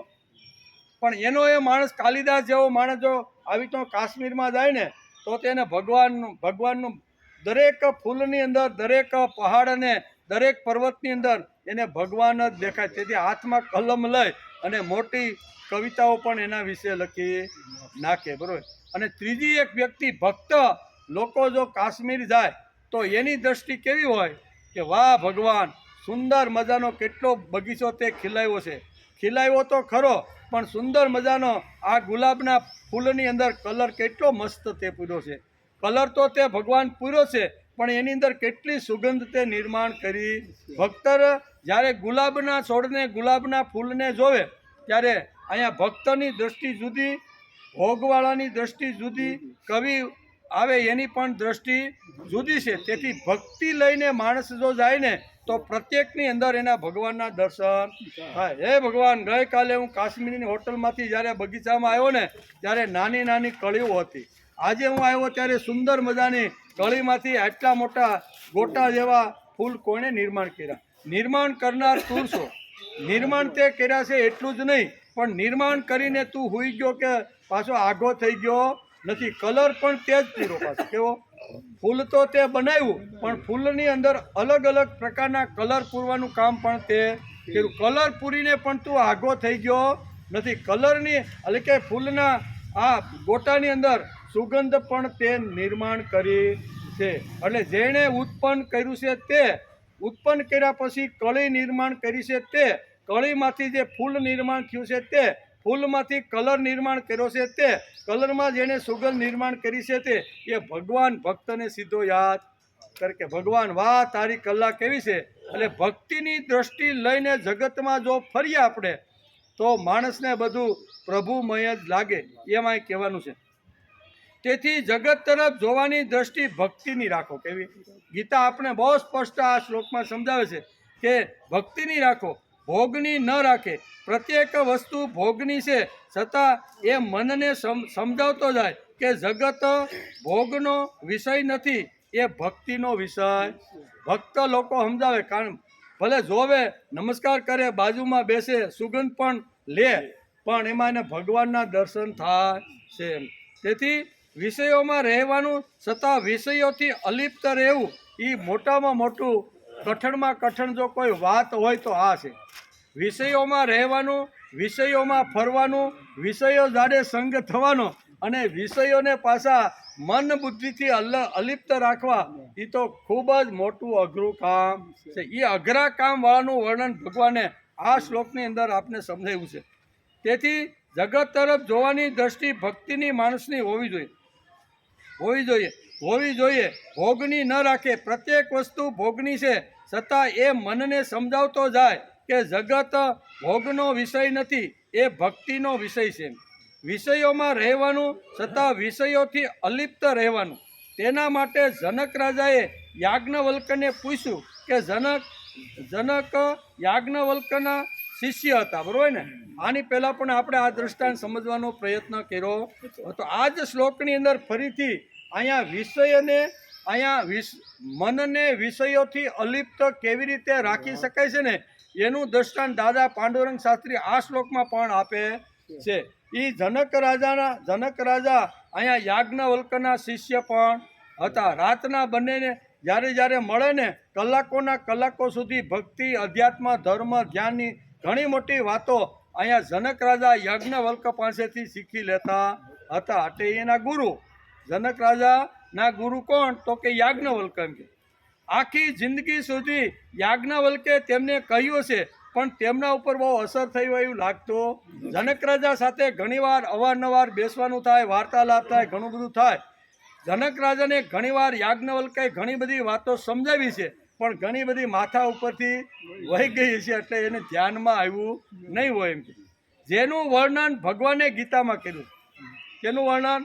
પણ એનો એ માણસ કાલિદાસ જેવો માણસ જો આવી તો કાશ્મીરમાં જાય ને તો તેને ભગવાનનું દરેક ફૂલની અંદર, દરેક પહાડ અને દરેક પર્વતની અંદર એને ભગવાન જ દેખાય. તેથી હાથમાં કલમ લઈ અને મોટી કવિતાઓ પણ એના વિશે લખી નાખે, બરાબર. અને ત્રીજી એક વ્યક્તિ ભક્ત લોકો જો કાશ્મીર જાય તો એની દ્રષ્ટિ કેવી હોય કે વાહ ભગવાન, સુંદર મજાનો કેટલો બગીચો તે ખીલાવ્યો છે. ખીલાવ્યો તો ખરો, પણ સુંદર મજાનો આ ગુલાબના ફૂલની અંદર કલર કેટલો મસ્ત તે પૂર્યો છે. કલર તો તે ભગવાન પૂર્યો છે, પણ એની અંદર કેટલી સુગંધ તે નિર્માણ કરી. ભક્તર જ્યારે ગુલાબના છોડને, ગુલાબના ફૂલને જોવે ત્યારે અહીંયા ભક્તની દ્રષ્ટિ જુદી, ભોગવાળાની દ્રષ્ટિ જુદી, કવિ આવે એની પણ દ્રષ્ટિ જુદી છે. તેથી ભક્તિ લઈને માણસ જો જાય ને તો પ્રત્યેકની અંદર એના ભગવાનના દર્શન થાય. હે ભગવાન, ગઈકાલે હું કાશ્મીરની હોટલમાંથી જ્યારે બગીચામાં આવ્યો ને ત્યારે નાની કળીઓ હતી. આજે હું આવ્યો ત્યારે સુંદર મજાની કળીમાંથી આટલા મોટા ગોટા જેવા ફૂલ કોણે નિર્માણ કર્યા? નિર્માણ કરનાર તું છો. નિર્માણ તે કર્યા છે એટલું જ નહીં, પણ નિર્માણ કરીને તું હુઈ ગયો કે પાછો આઘો થઈ ગયો નથી. કલર પણ તે જ પૂરો પાછો. કેવો? ફૂલ તો તે બનાવ્યું, પણ ફૂલની અંદર અલગ અલગ પ્રકારના કલર પૂરવાનું કામ પણ તે કર્યું. કલર પૂરીને પણ તું આઘો થઈ ગયો નથી. કલરની એટલે કે ફૂલના આ ગોટાની અંદર સુગંધ પણ તે નિર્માણ કરી છે. એટલે જેણે ઉત્પન્ન કર્યું છે તે ઉત્પન્ન કર્યા પછી કળી નિર્માણ કરી છે તે કળીમાંથી જે ફૂલ નિર્માણ થયું છે તે ફૂલમાંથી કલર નિર્માણ કર્યો છે તે કલરમાં જેણે સુગંધ નિર્માણ કરી છે તે એ ભગવાન ભક્તને સીધો યાદ કરે કે ભગવાન વાહ તારી કલા કેવી છે. એટલે ભક્તિની દ્રષ્ટિ લઈને જગતમાં જો ફરીએ આપણે તો માણસને બધું પ્રભુમય જ લાગે એમાંય કહેવાનું છે. તેથી જગત તરફ જોવાની દ્રષ્ટિ ભક્તિની રાખો. કેવી ગીતા આપણે બહુ સ્પષ્ટ આ શ્લોકમાં સમજાવે છે કે ભક્તિની રાખો, ભોગની ન રાખે. પ્રત્યેક વસ્તુ ભોગની છે છતાં એ મનને સમજાવતો જાય કે જગત ભોગનો વિષય નથી, એ ભક્તિનો વિષય. ભક્ત લોકો સમજાવે, કારણ ભલે જોવે, નમસ્કાર કરે, બાજુમાં બેસે, સુગંધ પણ લે, પણ એમાં એને ભગવાનના દર્શન થાય છે. તેથી વિષયોમાં રહેવાનું છતાં વિષયોથી અલિપ્ત રહેવું એ મોટામાં મોટું કઠણમાં કઠણ જો કોઈ વાત હોય તો આ છે. વિષયોમાં રહેવાનું, વિષયોમાં ફરવાનું, વિષયો જાડે સંગ થવાનો અને વિષયોને પાછા મન બુદ્ધિથી અલિપ્ત રાખવા એ તો ખૂબ જ મોટું અઘરું કામ છે. એ અઘરા કામવાળાનું વર્ણન ભગવાને આ શ્લોકની અંદર આપને સમજાવ્યું છે. તેથી જગત તરફ જોવાની દ્રષ્ટિ ભક્તિની માણસની હોવી જોઈએ. ભોગની ન રાખે. પ્રત્યેક વસ્તુ ભોગની છે છતાં એ મનને સમજાવતો જાય કે જગત ભોગનો વિષય નથી, એ ભક્તિનો વિષય છે. વિષયોમાં રહેવાનું છતાં વિષયોથી અલિપ્ત રહેવાનું. તેના માટે જનક રાજાએ યાજ્ઞવલ્ક્યને પૂછ્યું કે જનક યાજ્ઞવલ્ક્યના શિષ્ય હતા, બરોબર ને? આની પહેલાં પણ આપણે આ દ્રષ્ટાંત સમજવાનો પ્રયત્ન કર્યો હતો. આ જ શ્લોકની અંદર ફરીથી મનને વિષયોથી અલિપ્ત કેવી રીતે રાખી શકાય છે ને એનું દ્રષ્ટાંત દાદા પાંડુરંગ શાસ્ત્રી આ શ્લોકમાં પણ આપે છે. એ જનક રાજા અહીંયા યાજ્ઞવલ્ક્યના શિષ્ય પણ હતા. રાતના બંનેને જ્યારે મળે ને કલાકોના કલાકો સુધી ભક્તિ, અધ્યાત્મ, ધર્મ, ધ્યાનની ઘણી મોટી વાતો અહીંયા જનક રાજા યાજ્ઞવલ્ક્ય પાસેથી શીખી લેતા હતા. એટલે એના ગુરુ, જનક રાજાના ગુરુ કોણ? તો કે યાજ્ઞવલ્ક્ય. એમ કે આખી જિંદગી સુધી યાજ્ઞવલ્ક્યે તેમને કહ્યું છે પણ તેમના ઉપર બહુ અસર થઈ હોય એવું લાગતું. જનક રાજા સાથે ઘણીવાર અવારનવાર બેસવાનું થાય, વાર્તાલાપ થાય, ઘણું બધું થાય. જનક રાજાને ઘણીવાર યાજ્ઞવલ્ક્યે ઘણી બધી વાતો સમજાવી છે પણ ઘણી બધી માથા ઉપરથી વહી ગઈ છે, એટલે એને ધ્યાનમાં આવ્યું નહીં હોય. એમ જેનું વર્ણન ભગવાને ગીતામાં કર્યું. કેનું વર્ણન?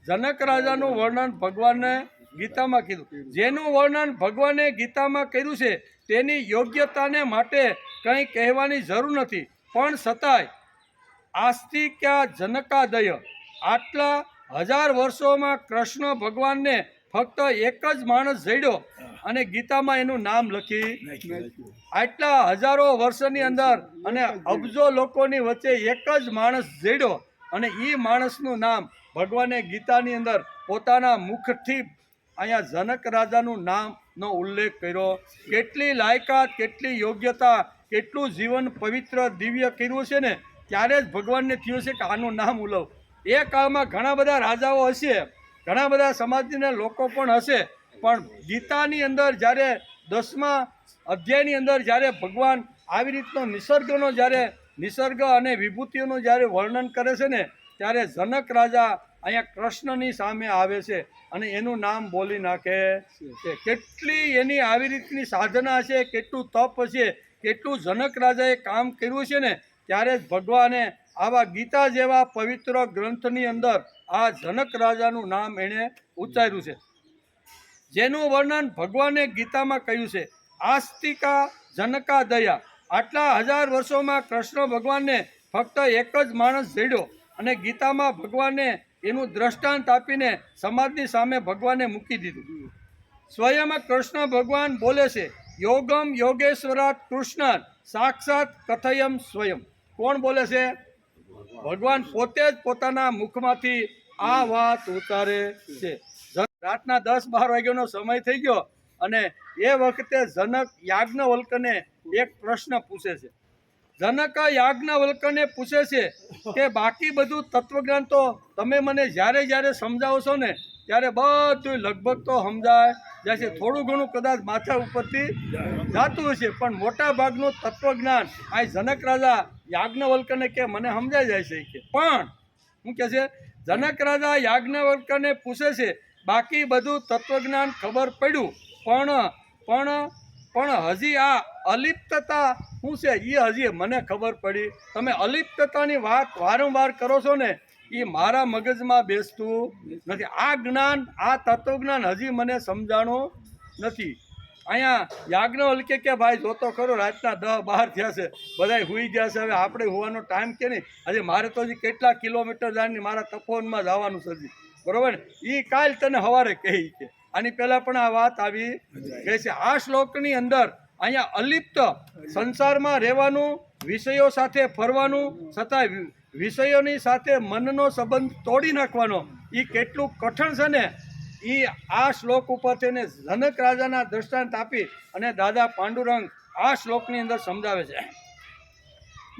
જનક રાજાનું વર્ણન ભગવાને ગીતામાં કીધું. જેનું વર્ણન ભગવાને ગીતામાં કર્યું છે તેની યોગ્યતાને માટે કંઈ કહેવાની જરૂર નથી. પણ છતાંય આસ્તિક્યા જનકાદય, આટલા 1000 વર્ષોમાં કૃષ્ણ ભગવાનને ફક્ત એક જ માણસ જડ્યો અને ગીતામાં એનું નામ લખી. આટલા હજારો વર્ષની અંદર અને અબજો લોકોની વચ્ચે એક જ માણસ જડ્યો અને એ માણસનું નામ ભગવાને ગીતાની અંદર પોતાના મુખથી અહીંયા જનક રાજાનું નામનો ઉલ્લેખ કર્યો. કેટલી લાયકાત, કેટલી યોગ્યતા, કેટલું જીવન પવિત્ર દિવ્ય કર્યું છે ને ત્યારે જ ભગવાનને થયું છે કે આનું નામ ઉલવ. એ કાળમાં ઘણા બધા રાજાઓ હશે, ઘણા બધા સમાજના લોકો પણ હશે, પણ ગીતાની અંદર જ્યારે 10મા અધ્યાયની અંદર જ્યારે ભગવાન આવી રીતનો નિસર્ગ અને વિભૂતિઓનું જ્યારે વર્ણન કરે છે ને ત્યારે જનક રાજા અહીંયા કૃષ્ણની સામે આવે છે અને એનું નામ બોલી નાખે છે. કેટલી એની આવી રીતની સાધના હશે, કેટલું તપ હશે, કેટલું જનક રાજાએ કામ કર્યું છે ને ત્યારે જ ભગવાને આવા ગીતા જેવા પવિત્ર ગ્રંથની અંદર આ જનક રાજાનું નામ એણે ઉચ્ચાર્યું છે. જેનું વર્ણન ભગવાને ગીતામાં કહ્યું છે. આસ્તિકા જનકાદયા, આટલા 1000 વર્ષોમાં કૃષ્ણ ભગવાનને ફક્ત એક જ માણસ જડ્યો અને ગીતામાં ભગવાને એનું દ્રષ્ટાંત આપીને સમાજની સામે ભગવાને મૂકી દીધું. સ્વયં કૃષ્ણ ભગવાન બોલે છે, યોગમ યોગેશ્વરાત કૃષ્ણ સાક્ષાત કથયમ સ્વયં. કોણ બોલે છે? ભગવાન પોતે જ પોતાના મુખમાંથી આ વાત ઉતારે છે. રાતના 10-12 વાગ્યાનો સમય થઈ ગયો અને એ વખતે જનક યાજ્ઞવલ્ક્યને એક પ્રશ્ન પૂછે છે. જનક યાજ્ઞવલ્ક્યને પૂછે છે કે બાકી બધું તત્વજ્ઞાન તો તમે મને જ્યારે જ્યારે સમજાવો છો ને ત્યારે બધું લગભગ તો સમજાય જાય છે, થોડું ઘણું કદાચ માથા ઉપરથી જાતું હશે, પણ મોટા ભાગનું તત્વજ્ઞાન આ જનક રાજા યાજ્ઞવલ્ક્યને કે મને સમજાઈ જાય છે કે પણ શું કહે છે, જનક રાજા યાજ્ઞવલ્ક્યને પૂછે છે બાકી બધું તત્વજ્ઞાન ખબર પડ્યું પણ હજી આ અલિપ્તતા શું છે એ હજી મને ખબર પડી. તમે અલિપ્તતાની વાત વારંવાર કરો છો ને એ મારા મગજમાં બેસતું નથી. આ જ્ઞાન આ તત્વજ્ઞાન હજી મને સમજાણું નથી. અહીંયા યાજ્ઞવલ્ક્ય કે ભાઈ જોતો ખરો રાતના 10-12 થયા છે, બધાય સૂઈ ગયા છે, હવે આપણે હોવાનો ટાઈમ કે નહીં, હજી મારે તો હજી કેટલા કિલોમીટર જવાની મારા તપોવનમાં જવાનું છે હજી, બરોબર ને, એ કાલ તને સવારે કહી છે. આની પહેલાં પણ આ વાત આવી ગઈ છે. આ શ્લોકની અંદર અહીંયા અલિપ્ત સંસારમાં રહેવાનું, વિષયો સાથે ફરવાનું, છતાં વિષયોની સાથે મનનો સંબંધ તોડી નાખવાનો એ કેટલું કઠણ છે ને એ આ શ્લોક ઉપર તેને જનક રાજાના દ્રષ્ટાંત આપી અને દાદા પાંડુરંગ આ શ્લોકની અંદર સમજાવે છે.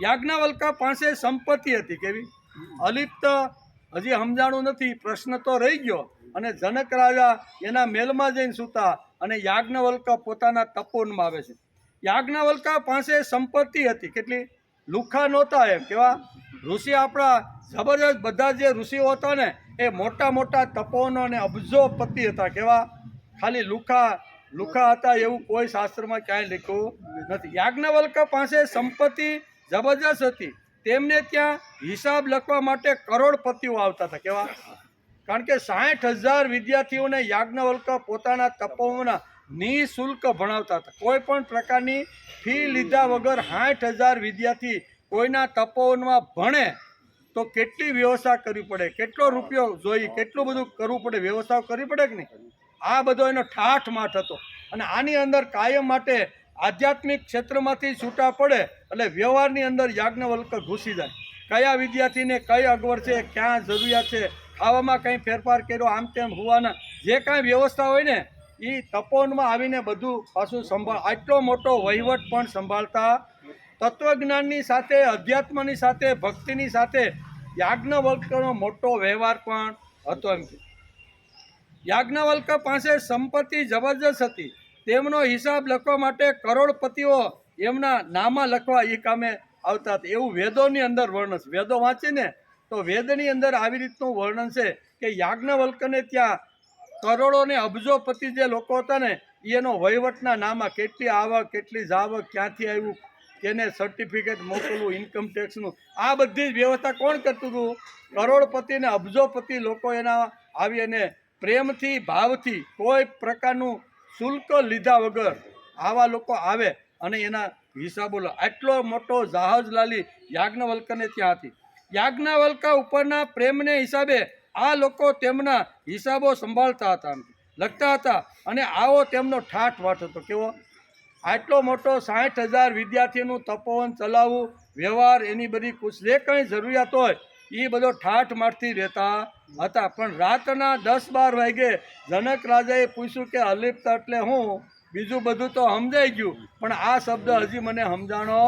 યાજ્ઞવલ્ક્ય પાસે સંપત્તિ હતી, કેવી અલિપ્ત હજી સમજાણું નથી, પ્રશ્ન તો રહી ગયો. અને જનક રાજા એના મહેલમાં જઈને સૂતા અને યાજ્ઞવલ્ક્ય પોતાના તપોવનમાં આવે છે. યાજ્ઞવલ્ક્ય પાસે સંપત્તિ હતી, કેટલી લુખા નહોતા, એમ કેવા ઋષિ આપણા જબરજસ્ત બધા જે ઋષિઓ હતા ને એ મોટા મોટા તપોવનો અને અબજોપતિ હતા, કેવા ખાલી લુખા હતા એવું કોઈ શાસ્ત્રમાં ક્યાંય લખ્યું નથી. યાજ્ઞવલ્ક્ય પાસે સંપત્તિ જબરજસ્ત હતી, તેમને ત્યાં હિસાબ લખવા માટે કરોડપતિઓ આવતા હતા, કેવા કારણ કે 60,000 વિદ્યાર્થીઓને યાજ્ઞવલ્ક્ય પોતાના તપોવનમાં નિઃશુલ્ક ભણાવતા હતા. કોઈ પણ પ્રકારની ફી લીધા વગર 60,000 વિદ્યાર્થી કોઈના તપોવનમાં ભણે તો કેટલી વ્યવસ્થા કરવી પડે, કેટલો રૂપિયો જોઈએ, કેટલું બધું કરવું પડે, વ્યવસ્થા કરવી પડે કે નહીં. આ બધો એનો ઠાઠમાઠ હતો. અને આની અંદર કાયમ માટે આધ્યાત્મિક ક્ષેત્રમાંથી છૂટા પડે એટલે વ્યવહારની અંદર યાજ્ઞવલ્ક્ય ઘૂસી જાય. કયા વિદ્યાર્થીને કઈ અગવડ છે, ક્યાં જરૂરિયાત છે, ખાવામાં કંઈ ફેરફાર કર્યો, આમ તેમ હોવાના જે કાંઈ વ્યવસ્થા હોય ને એ તપોવનમાં આવીને બધું પાછું આટલો મોટો વહીવટ પણ સંભાળતા. તત્વજ્ઞાનની સાથે, અધ્યાત્મની સાથે, ભક્તિની સાથે યાજ્ઞવલ્ક્યનો મોટો વ્યવહાર પણ હતો. એમ યાજ્ઞવલ્ક્ય પાસે સંપત્તિ જબરજસ્ત હતી, તેમનો હિસાબ લખવા માટે કરોડપતિઓ એમના નામા લખવા એ કામે આવતા હતા. એવું વેદોની અંદર વર્ણન છે. વેદો વાંચીને તો વેદની અંદર આવી રીતનું વર્ણન છે કે યાજ્ઞવલ્ક્યને ત્યાં કરોડો ને અબજોપતિ જે લોકો હતા ને એનો વહીવટના નામા, કેટલી આવક, કેટલી જાવક, ક્યાંથી આવ્યું, કેને સર્ટિફિકેટ મોકલવું, ઇન્કમ ટેક્સનું, આ બધી જ વ્યવસ્થા કોણ કરતું હતું? કરોડપતિ ને અબજોપતિ લોકો એના આવી અને પ્રેમથી, ભાવથી, કોઈ પ્રકારનું શુલ્ક લીધા વગર આવા લોકો આવે અને એના હિસાબો લો. આટલો મોટો જહાજલાલી યાજ્ઞવલ્ક્યને ત્યાં હતી. યાજ્ઞવલ્ક્ય ઉપરના પ્રેમને હિસાબે આ લોકો તેમના હિસાબો સંભાળતા હતા, લખતા હતા. અને આવો તેમનો ઠાઠવાઠ હતો, કેવો આટલો મોટો 60,000 વિદ્યાર્થીનું તપોવન ચલાવવું, વ્યવહાર, એની બધી જે કંઈ જરૂરિયાત હોય એ બધો ઠાઠમાઠથી રહેતા હતા. પણ રાતના 10-12 વાગે જનક રાજાએ પૂછ્યું કે અલિપ્ત એટલે હું? બીજું બધું તો સમજાઈ ગયું પણ આ શબ્દ હજી મને સમજાણો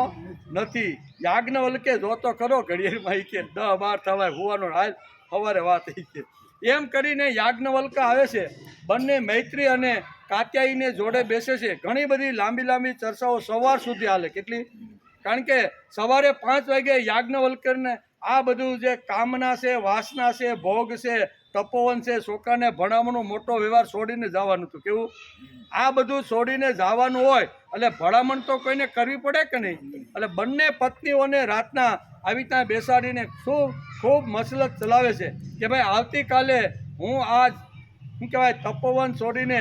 નથી. યાજ્ઞવલ્ક્ય જોતો ખરો ઘડિયાળમાં કે 10-12 થવાય હોવાનો હાલ સવારે વાત થઈ છે. એમ કરીને યાજ્ઞવલ્ક્ય આવે છે, બંને મૈત્રી અને કાત્યાયીને જોડે બેસે છે. ઘણી બધી લાંબી ચર્ચાઓ સવાર સુધી હાલે. કેટલી? કારણ કે સવારે 5 વાગે યાજ્ઞવલ્ક્યને આ બધું જે કામના છે, વાસના છે, ભોગ છે, તપોવન છે, છોકરાને ભણાવવાનો મોટો વ્યવહાર છોડીને જવાનું હતું. કેવું? આ બધું છોડીને જવાનું હોય એટલે ભણામણ તો કોઈને કરવી પડે કે નહીં. એટલે બંને પત્નીઓને રાતના આવી રીતના બેસાડીને ખૂબ મસલત ચલાવે છે કે ભાઈ આવતીકાલે હું આજ શું કહેવાય તપોવન છોડીને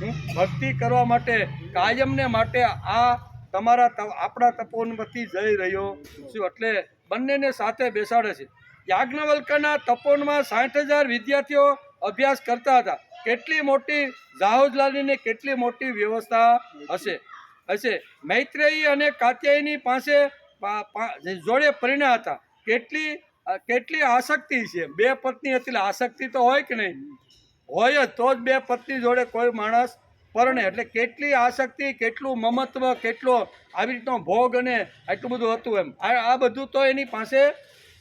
હું ભક્તિ કરવા માટે કાયમને માટે આ આપણા તપોવનમાંથી જઈ રહ્યો છું. એટલે બંનેને સાથે બેસાડે છે. યાજ્ઞવલ્ક્યના તપોવનમાં 60,000 વિદ્યાર્થીઓ અભ્યાસ કરતા હતા. કેટલી મોટી જાહોજલાલીને કેટલી મોટી વ્યવસ્થા હશે. મૈત્રેયી અને કાત્યાયની પાસે જોડે પરિણ્યા હતા. કેટલી આસક્તિ છે. 2 પત્ની હતી એટલે આસક્તિ તો હોય કે નહીં? હોય જ તો જ 2 પત્ની જોડે કોઈ માણસ પરણે એટલે કેટલી આસક્તિ, કેટલું મમત્વ, કેટલો આવી રીતનો ભોગ અને આટલું બધું હતું એમ. આ બધું તો એની પાસે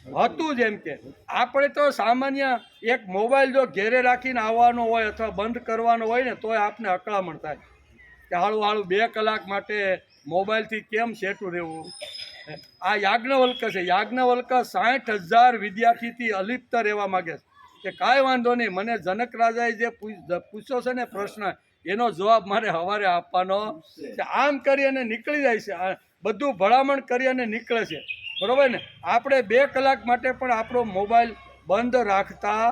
હતું જ. એમ કે આપણે તો સામાન્ય એક મોબાઈલ જો ઘેરે રાખીને આવવાનો હોય અથવા બંધ કરવાનો હોય ને તોય આપને અકળામણ થાય કે હાળું હાળું 2 કલાક માટે મોબાઈલથી કેમ સેટું રહેવું. આ યાજ્ઞવલ્ક છે. યાજ્ઞવલ્ક 60,000 વિદ્યાર્થીથી અલિપ્ત રહેવા માગે છે કે કાંઈ વાંધો નહીં, મને જનક રાજાએ જે પૂછ્યો છે ને પ્રશ્ન એનો જવાબ મારે સવારે આપવાનો છે. આમ કરી અને નીકળી જાય છે. બધું ભલામણ કરી અને નીકળે છે. બરાબર ને. આપણે 2 કલાક માટે પણ આપણો મોબાઈલ બંધ રાખતા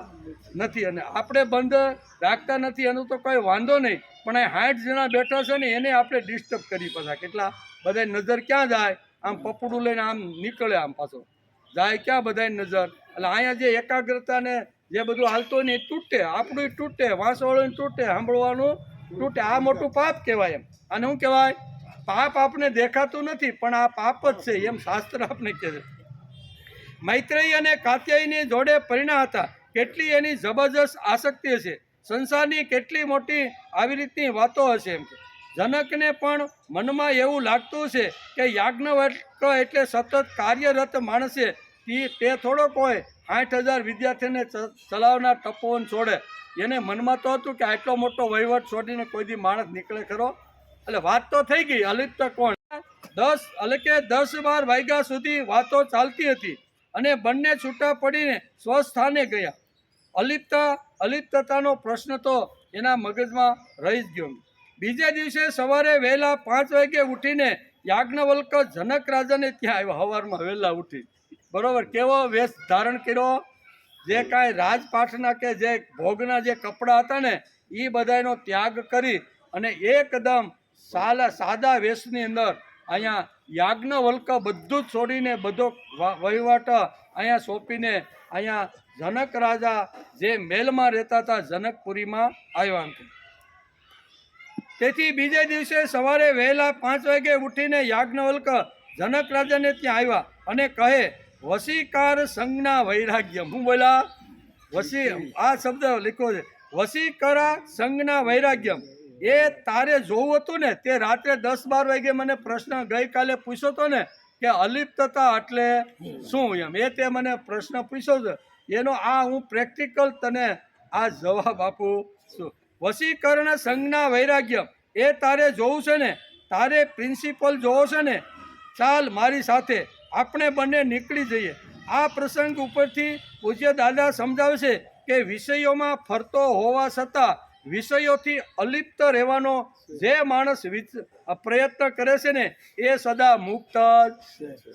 નથી. અને આપણે બંધ રાખતા નથી એનું તો કોઈ વાંધો નહીં, પણ આ 60 જણા બેઠા છે ને એને આપણે ડિસ્ટર્બ કરી પાછા. કેટલા બધા નજર ક્યાં જાય, આમ પપડું લઈને આમ નીકળે, આમ પાછો જાય ક્યાં બધાની નજર. એટલે અહીંયા જે એકાગ્રતા ને જે બધું હાલતો ને એ તૂટે, આપણું તૂટે, વાંસવાળું તૂટે, સાંભળવાનું તૂટે. આ મોટું પાપ કહેવાય એમ. આને શું કહેવાય? પાપ આપણે દેખાતું નથી પણ આ પાપ જ છે એમ શાસ્ત્ર આપણે કહે છે. મૈત્રેયી અને કાત્યાયની જોડે પરિણા હતા. કેટલી એની જબરજસ્ત આસક્તિ હશે, સંસારની કેટલી મોટી આવી રીતની વાતો હશે. એમ જનકને પણ મનમાં એવું લાગતું છે કે યાજ્ઞવલ્ક એટલે સતત કાર્યરત માણસ છે. તે થોડોક હોય 60,000 વિદ્યાર્થીને ચલાવનાર તપોવન છોડે. એને મનમાં તો હતું કે આટલો મોટો વહીવટ છોડીને કોઈ દી માણસ નીકળે ખરો. એટલે વાત તો થઈ ગઈ. અલિપ્ત કોણ? 10-12 વાગ્યા સુધી વાતો ચાલતી હતી અને બંને છૂટા પડીને સ્વસ્થાને ગયા. અલિપ્તતાનો પ્રશ્ન તો એના મગજમાં રહી જ ગયો. બીજે દિવસે સવારે વહેલા 5 વાગે ઉઠીને યાજ્ઞવલ્ક જનક રાજાને ત્યાં આવ્યા. સવારમાં વહેલા ઉઠી, બરોબર, કેવો વેશ ધારણ કર્યો, જે કાંઈ રાજપાઠના કે જે ભોગના જે કપડાં હતા ને એ બધાનો ત્યાગ કરી અને એકદમ સાદા વેશની અંદર અહીંયા યાજ્ઞવલ્ક બધું જ છોડીને બધો વહીવટ અહીંયા સોંપીને અહીંયા જનક રાજા જે મહેલમાં રહેતા હતા જનકપુરીમાં આવ્યા હતા. તેથી બીજે દિવસે સવારે વહેલા 5 વાગે ઉઠીને યાજ્ઞવલ્ક જનક રાજાને ત્યાં આવ્યા અને કહે, વશીકાર સંજ્ઞા વૈરાગ્ય. હું બોલા આ શબ્દ લખ્યો છે, વશીકરા સંજ્ઞા વૈરાગ્યમ. એ તારે જોવું હતું ને તે રાત્રે 10-12 વાગે મને પ્રશ્ન ગઈકાલે પૂછ્યો હતો ને કે અલિપ્તતા એટલે શું એમ. એ તે મને પ્રશ્ન પૂછ્યો છે એનો આ હું પ્રેક્ટિકલ તને આ જવાબ આપું છું. વશીકરણ સંજ્ઞા વૈરાગ્ય એ તારે જોવું છે ને, તારે પ્રિન્સિપલ જોવો છે ને, ચાલ મારી સાથે, આપણે બંને નીકળી જઈએ. આ પ્રસંગ ઉપરથી પૂજ્ય દાદા સમજાવે છે કે વિષયોમાં ફરતો હોવા છતાં વિષયોથી અલિપ્ત રહેવાનો જે માણસ પ્રયત્ન કરે છે ને એ સદા મુક્ત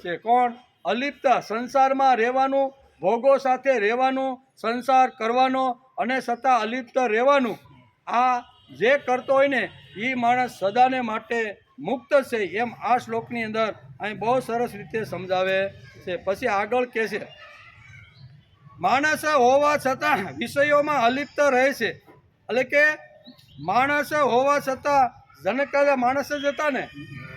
છે. કોણ? અલિપ્ત. સંસારમાં રહેવાનું, ભોગો સાથે રહેવાનું, સંસાર કરવાનો અને છતાં અલિપ્ત રહેવાનું, આ જે કરતો હોય ને એ માણસ સદાને માટે મુક્ત છે. એમ આ શ્લોકની અંદર અહીં બહુ સરસ રીતે સમજાવે છે. પછી આગળ કહે છે, માણસ હોવા છતાં વિષયોમાં અલિપ્ત રહે છે. એટલે કે માણસ હોવા છતાં જનક રાજા માણસ જ હતા ને,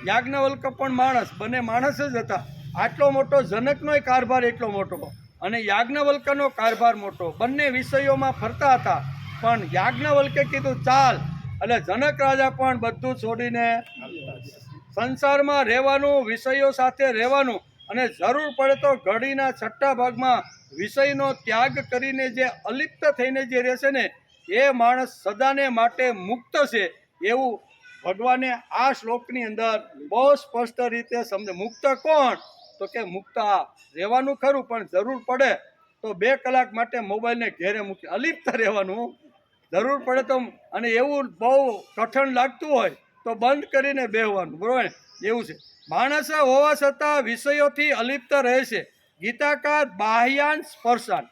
યાજ્ઞવલ્ક પણ માણસ, બંને માણસ જ હતા. આટલો મોટો જનકનોય કારભાર એટલો મોટો અને યાજ્ઞવલ્કનો કારભાર મોટો. બંને વિષયોમાં ફરતા હતા પણ યાજ્ઞવલ્કે કીધું ચાલ, એટલે જનક રાજા પણ બધું છોડીને સંસારમાં રહેવાનું, વિષયો સાથે રહેવાનું અને જરૂર પડે તો ઘડીના 6 ભાગમાં વિષયનો ત્યાગ કરીને જે અલિપ્ત થઈને જે રહેશે ને એ માણસ સદાને માટે મુક્ત છે. એવું ભગવાને આ શ્લોકની અંદર બહુ સ્પષ્ટ રીતે સમજે. મુક્ત કોણ? તો કે મુક્ત રહેવાનું ખરું પણ જરૂર પડે તો 2 કલાક માટે મોબાઈલને ઘેરે મૂકી અલિપ્ત રહેવાનું. જરૂર પડે તો, અને એવું બહુ કઠણ લાગતું હોય તો બંધ કરીને બેહવાનું. બરાબર, એવું છે. માણસ હોવા છતાં વિષયોથી અલિપ્ત રહે છે. ગીતાકાર બાહ્યાન સ્પર્શાન.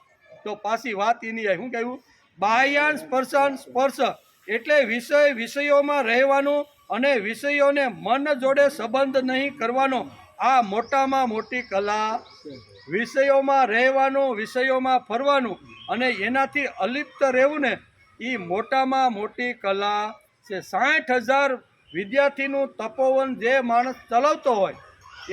તો પાછી વાત એની શું કહ્યું? બાહ્યાન સ્પર્શાન. સ્પર્શ એટલે વિષયોમાં રહેવાનું અને વિષયોને મન જોડે સંબંધ નહીં કરવાનો. આ મોટામાં મોટી કલા. વિષયોમાં રહેવાનું, વિષયોમાં ફરવાનું અને એનાથી અલિપ્ત રહેવું ને એ મોટામાં મોટી કલા છે. 60,000 વિદ્યાર્થીનું તપોવન જે માણસ ચલાવતો હોય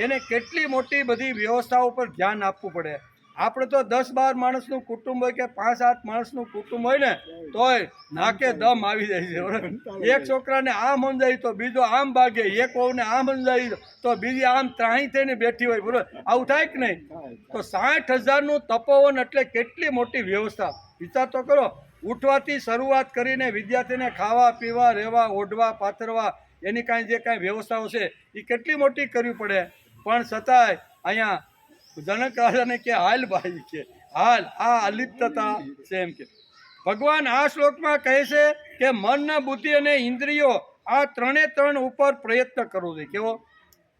એને કેટલી મોટી બધી વ્યવસ્થાઓ પર ધ્યાન આપવું પડે. આપણે તો 10-12 માણસનું કુટુંબ હોય કે 5-7 માણસનું કુટુંબ હોય ને તોય નાકે દમ આવી જાય છે બરાબર. એક છોકરાને આમ સમજાય તો બીજો આમ ભાગે, એક વહુને આમ સમજાય તો બીજી આમ ત્રાહી થઈને બેઠી હોય બરોબર. આવું થાય કે નહીં? તો 60,000નું તપોવન એટલે કેટલી મોટી વ્યવસ્થા. વિચાર તો કરો. ઉઠવાથી શરૂઆત કરીને વિદ્યાર્થીને ખાવા પીવા રહેવા ઓઢવા પાથરવા એની કાંઈ જે કાંઈ વ્યવસ્થાઓ છે એ કેટલી મોટી કરવી પડે. પણ છતાંય અહીંયા જનક રાજાને કે હાલ ભાઈ કે હાલ આ અલિપ્તતા છે એમ કે ભગવાન આ શ્લોકમાં કહે છે કે મન બુદ્ધિ અને ઇન્દ્રિયો આ ત્રણે ઉપર પ્રયત્ન કરવો જોઈએ. કેવો?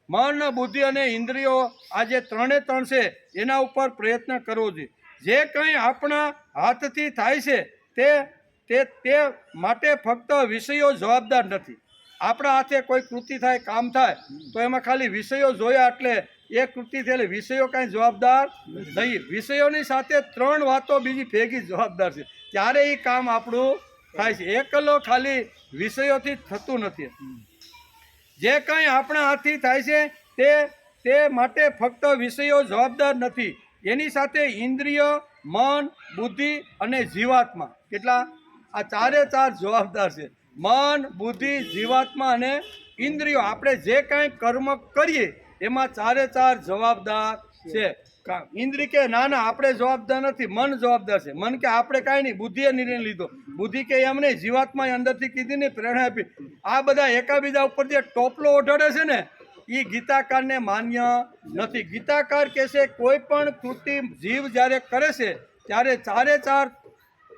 મન બુદ્ધિ અને ઇન્દ્રિયો આ જે ત્રણે છે એના ઉપર પ્રયત્ન કરવો જોઈએ. જે કંઈ આપણા હાથથી થાય છે તે માટે ફક્ત વિષયો જવાબદાર નથી. આપણા હાથે કોઈ કૃતિ થાય કામ થાય તો એમાં ખાલી વિષયો જોયા એટલે એ કૃતિ થયેલી વિષયો કાંઈ જવાબદાર નહીં. વિષયોની સાથે 3 વાતો બીજી ભેગી જવાબદાર છે ત્યારે એ કામ આપણું થાય છે. એકલો ખાલી વિષયોથી થતું નથી. જે કંઈ આપણા હાથથી થાય છે તે માટે ફક્ત વિષયો જવાબદાર નથી. એની સાથે ઇન્દ્રિય, મન, બુદ્ધિ અને જીવાત્મા કેટલા આ 4 જવાબદાર છે. મન, બુદ્ધિ, જીવાત્મા અને ઇન્દ્રિયો. આપણે જે કાંઈ કર્મ કરીએ એમાં 4 જવાબદાર છે. ઇન્દ્રિય કે ના આપણે જવાબદાર નથી, મન જવાબદાર છે. મન કે આપણે કાંઈ નહીં, બુદ્ધિએ નિર્ણય લીધો. બુદ્ધિ કે એમ નહીં, જીવાત્માએ અંદરથી કીધી ને પ્રેરણા આપી. આ બધા એકાબીજા ઉપર જે ટોપલો ઓઢાડે છે ને એ ગીતાકારને માન્ય નથી. ગીતાકાર કહે છે કોઈ પણ કૃતિ જીવ જ્યારે કરે છે ત્યારે 4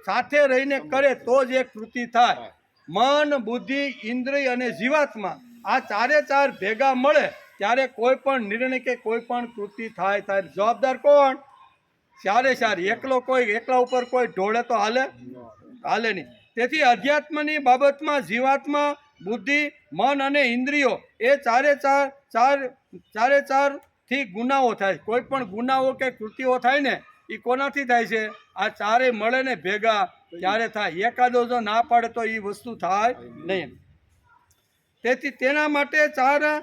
સાથે રહીને કરે તો જ એ કૃતિ થાય. મન, બુદ્ધિ, ઇન્દ્રિય અને જીવાત્મા આ 4 ભેગા મળે ત્યારે કોઈ પણ નિર્ણય કે કોઈ પણ કૃતિ થાય. જવાબદાર કોણ? 4. એકલા ઉપર કોઈ ઢોળે તો હાલે નહીં. તેથી અધ્યાત્મની બાબતમાં જીવાત્મા, બુદ્ધિ, મન અને ઇન્દ્રિયો એ 4 થી ગુનાઓ થાય. કોઈ પણ ગુનાઓ કે કૃતિઓ થાય ને એ કોનાથી થાય છે? આ 4 મળે ને ભેગા ત્યારે થાય. એકાદો જો ના પાડે તો એ વસ્તુ થાય નહીં. તેથી તેના માટે 4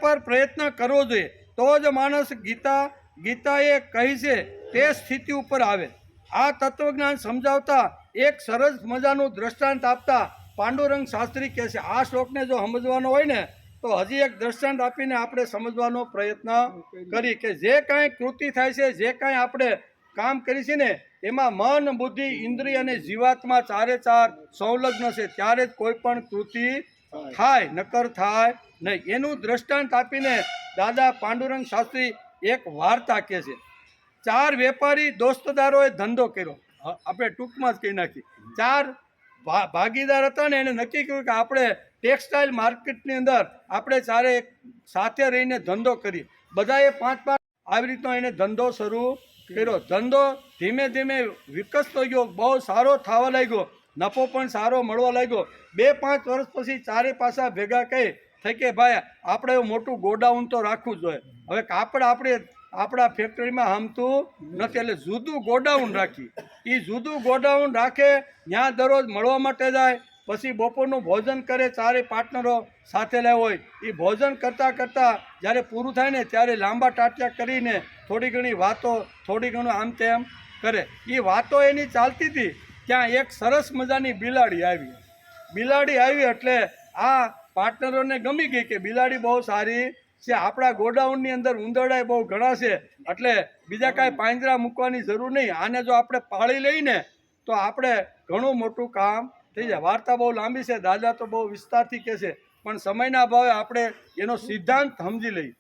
પર પ્રયત્ન કરવો જોઈએ તો જ માણસ ગીતાએ કહી છે તે સ્થિતિ ઉપર આવે. આ તત્વજ્ઞાન સમજાવતા એક સરસ મજાનું દ્રષ્ટાંત આપતા પાંડુરંગ શાસ્ત્રી કહે છે આ શ્લોકને જો સમજવાનો હોય ને તો હજી એક દ્રષ્ટાંત આપીને આપણે સમજવાનો પ્રયત્ન કરી કે જે કાંઈ કૃતિ થાય છે, જે કાંઈ આપણે કામ કરી છે ને એમાં મન, બુદ્ધિ, ઇન્દ્રિય અને જીવાત્મા 4 સંલગ્ન છે ત્યારે જ કોઈ પણ કૃતિ થાય, નકર થાય નહીં. એનું દ્રષ્ટાંત આપીને દાદા પાંડુરંગ શાસ્ત્રી એક વાર્તા કહે છે. 4 વેપારી દોસ્તદારોએ ધંધો કર્યો. આપણે ટૂંકમાં જ કહી નાખીએ. 4 ભાગીદાર હતા ને એને નક્કી કર્યું કે આપણે ટેક્સટાઇલ માર્કેટની અંદર આપણે 4 સાથે રહીને ધંધો કરીએ. બધાએ 5 આવી રીતનો એને ધંધો શરૂ કર્યો. ધંધો ધીમે ધીમે વિકસતો ગયો, બહુ સારો થવા લાગ્યો, નફો પણ સારો મળવા લાગ્યો. 2-5 વર્ષ પછી 4 પાસા ભેગા થઈ કે ભાઈ આપણે મોટું ગોડાઉન તો રાખવું જોઈએ. હવે કાપડ આપણા ફેક્ટરીમાં હામતું નથી એટલે જુદું ગોડાઉન રાખી. એ જુદું ગોડાઉન રાખે, ત્યાં દરરોજ મળવા માટે જાય. પછી બપોરનું ભોજન કરે, 4 પાર્ટનરો સાથે લાવ્યા હોય. એ ભોજન કરતાં જ્યારે પૂરું થાય ને ત્યારે લાંબા ટાટિયા કરીને થોડી ઘણી વાતો, થોડી ઘણું આમ તેમ કરે. એ વાતો એની ચાલતી હતી ત્યાં એક સરસ મજાની બિલાડી આવી. બિલાડી આવી એટલે આ પાર્ટનરોને ગમી ગઈ કે બિલાડી બહુ સારી છે. આપણા ગોડાઉનની અંદર ઉંદરડા બહુ ઘણા છે એટલે બીજા કાંઈ પાંજરા મૂકવાની જરૂર નહીં. આને જો આપણે પાળી લઈને તો આપણે ઘણું મોટું કામ થઈ જાય. વાર્તા બહુ લાંબી છે, દાદા તો બહુ વિસ્તારથી કહે છે પણ સમયના અભાવે આપણે એનો સિદ્ધાંત સમજી લઈએ.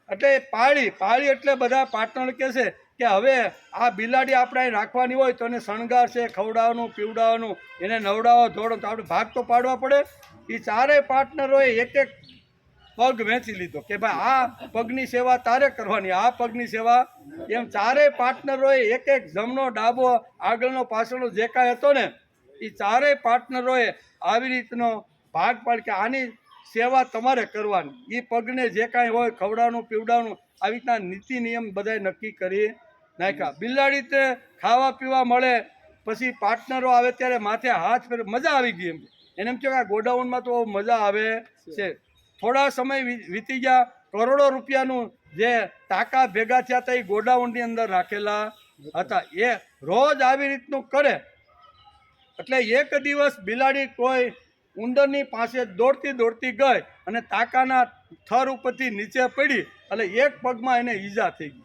એટલે પાળી એટલે બધા પાર્ટનર કહે છે કે હવે આ બિલાડી આપણે અહીં રાખવાની હોય તો એને શણગાર છે, ખવડાવવાનું, પીવડાવવાનું, એને નવડાવો, ધોડો તો આપણે ભાગ તો પાડવા પડે. એ 4 પાર્ટનરોએ એક પગ વેચી લીધો કે ભાઈ આ પગની સેવા તારે કરવાની, આ પગની સેવા એમ 4 પાર્ટનરોએ એક જમણો, ડાબો, આગળનો, પાછળનો જે કાંઈ હતો ને એ 4 પાર્ટનરોએ આવી રીતનો ભાગ પાડ કે આની સેવા તમારે કરવાની. એ પગને જે કાંઈ હોય ખવડાવવાનું, પીવડાવવાનું આવી રીતના નીતિ નિયમ બધાએ નક્કી કરી નાખ્યા. બિલાડી તે ખાવા પીવા મળે પછી પાર્ટનરો આવે ત્યારે માથે હાથ ફેર મજા આવી ગઈ. એને એમ થયું કે આ ગોડાઉનમાં તો મજા આવે છે. થોડા સમય વીતી ગયા, કરોડો રૂપિયાનું જે ટાંકા ભેગા થયા હતા એ ગોડાઉનની અંદર રાખેલા હતા. એ રોજ આવી રીતનું કરે એટલે એક દિવસ બિલાડી કોઈ ઉંદરની પાસે દોડતી દોડતી ગઈ અને ટાંકાના થર ઉપરથી નીચે પડી એટલે એક પગમાં એને ઈજા થઈ ગઈ.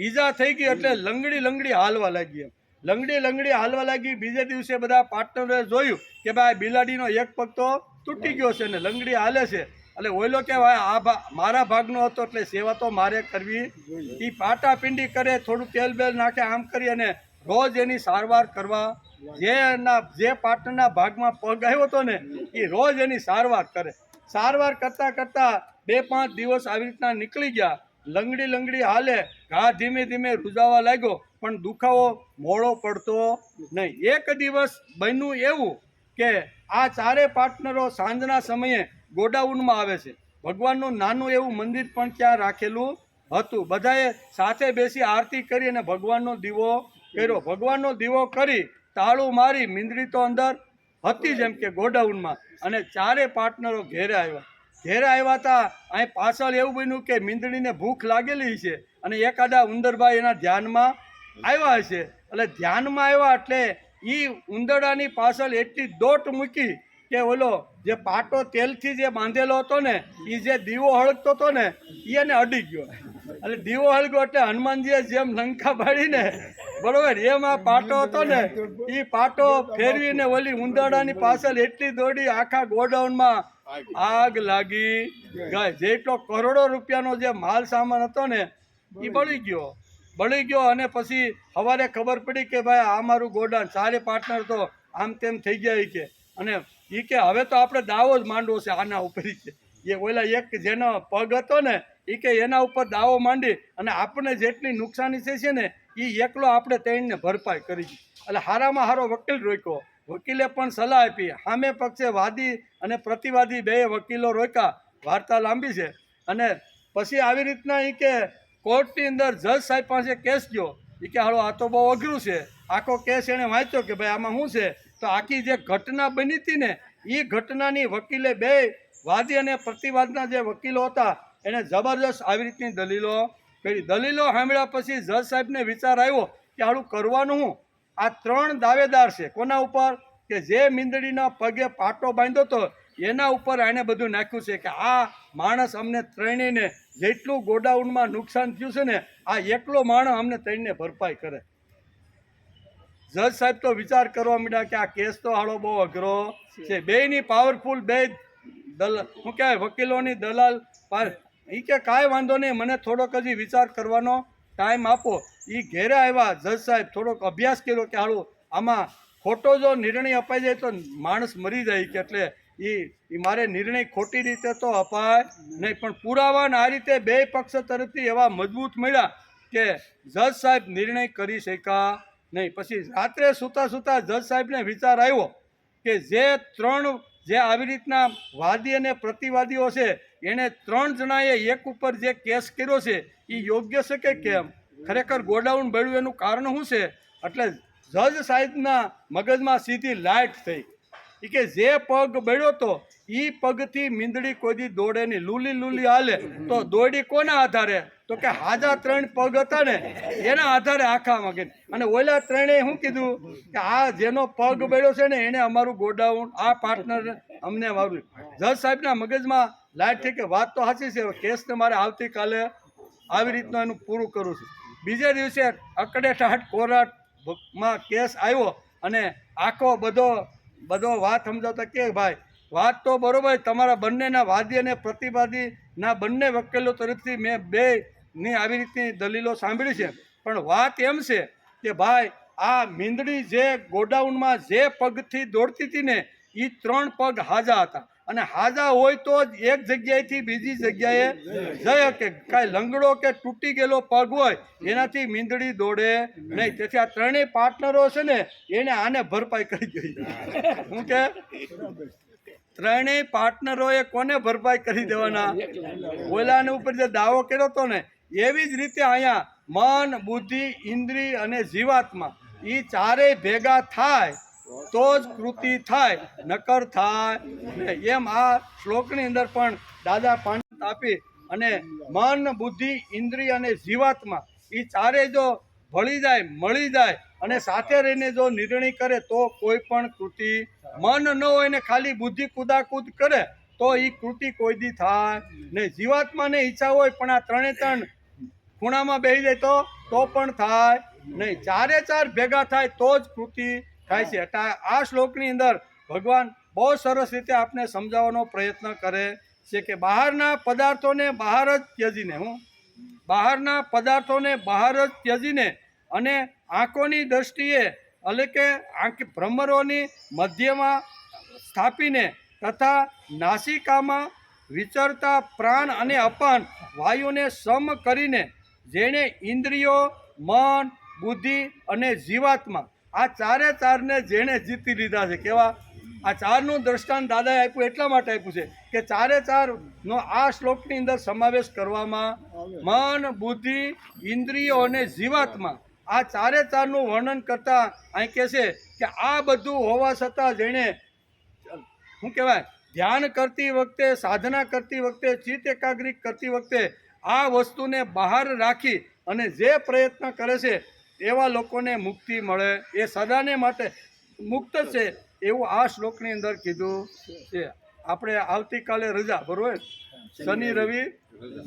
ઈજા થઈ ગઈ એટલે લંગડી લંગડી હાલવા લાગી. લંગડી હાલવા લાગી. બીજે દિવસે બધા પાર્ટનરોએ જોયું કે ભાઈ બિલાડીનો એક પગ તો તૂટી ગયો છે ને લંગડી હાલે છે. એટલે ઓઈલો કે ભાઈ મારા ભાગનો હતો એટલે સેવા તો મારે કરવી. એ પાટા પિંડી કરે, થોડું તેલ બેલ નાખે, આમ કરી અને રોજ એની સારવાર કરવા. જે પાર્ટનરના ભાગમાં પગ આવ્યો હતો ને એ રોજ એની સારવાર કરે. સારવાર કરતાં કરતાં 2-5 દિવસ આવી રીતના નીકળી ગયા. લંગડી હાલે, ઘા ધીમે ધીમે રૂઝાવા લાગ્યો પણ દુખાવો મોડો પડતો નહીં. એક દિવસ બન્યું એવું કે આ ચારે પાર્ટનરો સાંજના સમયે ગોડાઉનમાં આવે છે. ભગવાનનું નાનું એવું મંદિર પણ ત્યાં રાખેલું હતું. બધાએ સાથે બેસી આરતી કરી અને ભગવાનનો દીવો કર્યો. ભગવાનનો દીવો કરી તાળું મારી મીંદડી તો અંદર હતી જેમ કે ગોડાઉનમાં, અને ચારે પાર્ટનરો ઘેરે આવ્યા. હતા અહીં પાછળ એવું બન્યું કે મીંદડીને ભૂખ લાગેલી છે અને એકાદા ઉંદરભાઈ એના ધ્યાનમાં આવ્યા હશે. એટલે ધ્યાનમાં આવ્યા એટલે એ ઉંદરડાની પાછળ એટલી દોટ મૂકી કે ઓલો જે પાટો તેલથી જે બાંધેલો હતો ને એ જે દીવો હળગતો હતો ને એને અડી ગયો. એટલે દીવો હળગ્યો એટલે હનુમાનજીએ જેમ લંકા બાળીને બરોબર એમ આ પાટો હતો ને એ પાટો ફેરવીને ઓલી ઉંદરડાની પાછળ એટલી દોડી આખા ગોડાઉનમાં આગ લાગી ગઈ. જેટલો કરોડો રૂપિયાનો જે માલ સામાન હતો ને એ બળી ગયો. અને પછી સવારે ખબર પડી કે ભાઈ આ મારું ગોડાઉન, ચારે પાર્ટનર તો આમ તેમ થઈ ગયા કે. અને એ કે હવે તો આપણે દાવો જ માંડવો છે આના ઉપર. એ ઓલા એક જેનો પગ હતો ને એ કે એના ઉપર દાવો માંડી અને આપણને જેટલી નુકસાની છે ને એ એકલો આપણે તેણીને ભરપાઈ કરી. એટલે હારામાં હારો વકીલ રોક્યો. વકીલે પણ સલાહ આપી. સામે પક્ષે વાદી અને પ્રતિવાદી બે વકીલો રોક્યા. વાર્તા લાંબી છે. અને પછી આવી રીતના એ કે કોર્ટની અંદર જજ સાહેબ પાસે કેસ ગયો. એ કે હાલો આ તો બહુ અઘરું છે. આખો કેસ એણે વાંચ્યો કે ભાઈ આમાં શું છે. તો આખી જે ઘટના બની હતી ને એ ઘટનાની વકીલે બે વાદી અને પ્રતિવાદના જે વકીલો હતા એને જબરજસ્ત આવી રીતની દલીલો કરી. દલીલો સાંભળ્યા પછી જજ સાહેબને વિચાર આવ્યો કે હાલું કરવાનું હું. આ 3 દાવેદાર છે. કોના ઉપર? કે જે મીંદડીના પગે પાટો બાંધ્યો હતો એના ઉપર એણે બધું નાખ્યું છે કે આ માણસ અમને ત્રણેયને જેટલું ગોડાઉનમાં નુકસાન થયું છે ને આ એકલો માણસ અમને ત્રણને ભરપાઈ કરે. જજ સાહેબ તો વિચાર કરવા માંડ્યા કે આ કેસ તો હાલો બહુ અઘરો છે. બેયની પાવરફુલ બે શું કહેવાય વકીલોની દલાલ એ કે કાંઈ વાંધો નહીં, મને થોડોક હજી વિચાર કરવાનો ટાઈમ આપો. એ ઘેરે આવ્યા. જજ સાહેબ થોડોક અભ્યાસ કર્યો કે હાલું આમાં ખોટો જો નિર્ણય અપાઈ જાય તો માણસ મરી જાય કે એટલે એ મારે નિર્ણય ખોટી રીતે તો અપાય નહીં. પણ પુરાવાને આ રીતે બે પક્ષ તરફથી એવા મજબૂત મળ્યા કે જજ સાહેબ નિર્ણય કરી શક્યા નહીં. પછી રાત્રે સૂતા જજ સાહેબને વિચાર આવ્યો કે જે આવી રીતના વાદી અને પ્રતિવાદીઓ છે એણે 3 જણાએ એક ઉપર જે કેસ કર્યો છે એ યોગ્ય છે કે કેમ, ખરેખર ગોડાઉન બળ્યું એનું કારણ શું છે. એટલે જજ સાહેબના મગજમાં સીધી લાઇટ થઈ કે જે પગ બળ્યો તો એ પગથી મીંદડી કોઈ દી દોડે નહીં. લૂલી હાલે તો દોડી કોના આધારે? તો કે હાજા 3 પગ હતા ને એના આધારે આખા મગજ. અને ઓલા 3એ શું કીધું કે આ જેનો પગ બળ્યો છે ને એને અમારું ગોડાઉન આ પાર્ટનર અમને વાવ્યું. જજ સાહેબના મગજમાં લાઈટ થઈ કે વાત તો સાચી છે, કેસ તમારે આવતીકાલે આવી રીતનું એનું પૂરું કરવું છે. બીજે દિવસે અકડેઠાટ કોર્ટમાં કેસ આવ્યો અને આખો બધો વાત સમજાવતા કે ભાઈ વાત તો બરોબર, તમારા બંનેના વાદી અને પ્રતિવાદીના બંને વકીલો તરફથી મેં બેની આવી રીતની દલીલો સાંભળી છે. પણ વાત એમ છે કે ભાઈ આ મીંદડી જે ગોડાઉનમાં જે પગથી દોડતી હતી ને એ 3 પગ હાજા હતા. અને હાજા હોય તો જ એક જગ્યાએથી બીજી જગ્યાએ જઈ શકે. કાંઈ લંગડો કે તૂટી ગયેલો પગ હોય એનાથી મીંદડી દોડે નહીં. તેથી આ 3 પાર્ટનરો છે ને એને આને ભરપાઈ કરી ગઈ. શું કે 3 પાર્ટનરોએ કોને ભરપાઈ કરી દેવાના? ઓલાને ઉપર જે દાવો કર્યો હતો ને એવી જ રીતે અહીંયા મન, બુદ્ધિ, ઇન્દ્રિય અને જીવાત્મા એ ચારેય ભેગા થાય તો જ કૃતિ થાય, નકર થાય. એમ આ શ્લોકની અંદર પણ દાદા પાંચ આપી અને મન બુદ્ધિ ઇન્દ્રિય અને જીવાત્મા એ ચારે જો ભળી જાય મળી જાય અને સાથે રહીને જો નિર્ણય કરે તો કોઈ પણ કૃતિ મન ન હોય ને ખાલી બુદ્ધિ કુદાકૂદ કરે તો એ કૃતિ કોઈ દી થાય નહીં. જીવાત્માને ઈચ્છા હોય પણ આ ત્રણે ત્રણ ખૂણામાં બેસી જાય તો પણ થાય નહીં. ચારે ચાર ભેગા થાય તો જ કૃતિ થાય છે. એટલે આ શ્લોકની અંદર ભગવાન બહુ સરસ રીતે આપણે સમજાવવાનો પ્રયત્ન કરે છે કે બહારના પદાર્થોને બહાર જ ત્યજીને બહારના પદાર્થોને બહાર જ ત્યજીને અને આંખોની દ્રષ્ટિએ એટલે કે ભ્રમરોની મધ્યમાં સ્થાપીને તથા નાસિકામાં વિચરતા પ્રાણ અને અપાન વાયુને સમ કરીને જેણે ઇન્દ્રિયો મન બુદ્ધિ અને જીવાત્મા આ ચારે ચારને જેણે જીતી લીધા છે. કેવા આ ચારનું દ્રષ્ટાંત દાદાએ આપ્યું એટલા માટે આપ્યું છે કે ચારે ચારનો આ શ્લોકની અંદર સમાવેશ કરવામાં મન બુદ્ધિ ઇન્દ્રિયો અને જીવાત્મા આ ચારે ચારનું વર્ણન કરતા અહીં કહે છે કે આ બધું હોવા છતાં જેણે શું કહેવાય ધ્યાન કરતી વખતે સાધના કરતી વખતે ચિત્ત એકાગ્રિત કરતી વખતે આ વસ્તુને બહાર રાખી અને જે પ્રયત્ન કરે છે એવા લોકોને મુક્તિ મળે એ સદાને માટે મુક્ત છે એવું આ શ્લોકની અંદર કીધું છે. આપણે આવતીકાલે રજા બરોબર શનિ રવિ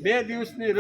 2 દિવસની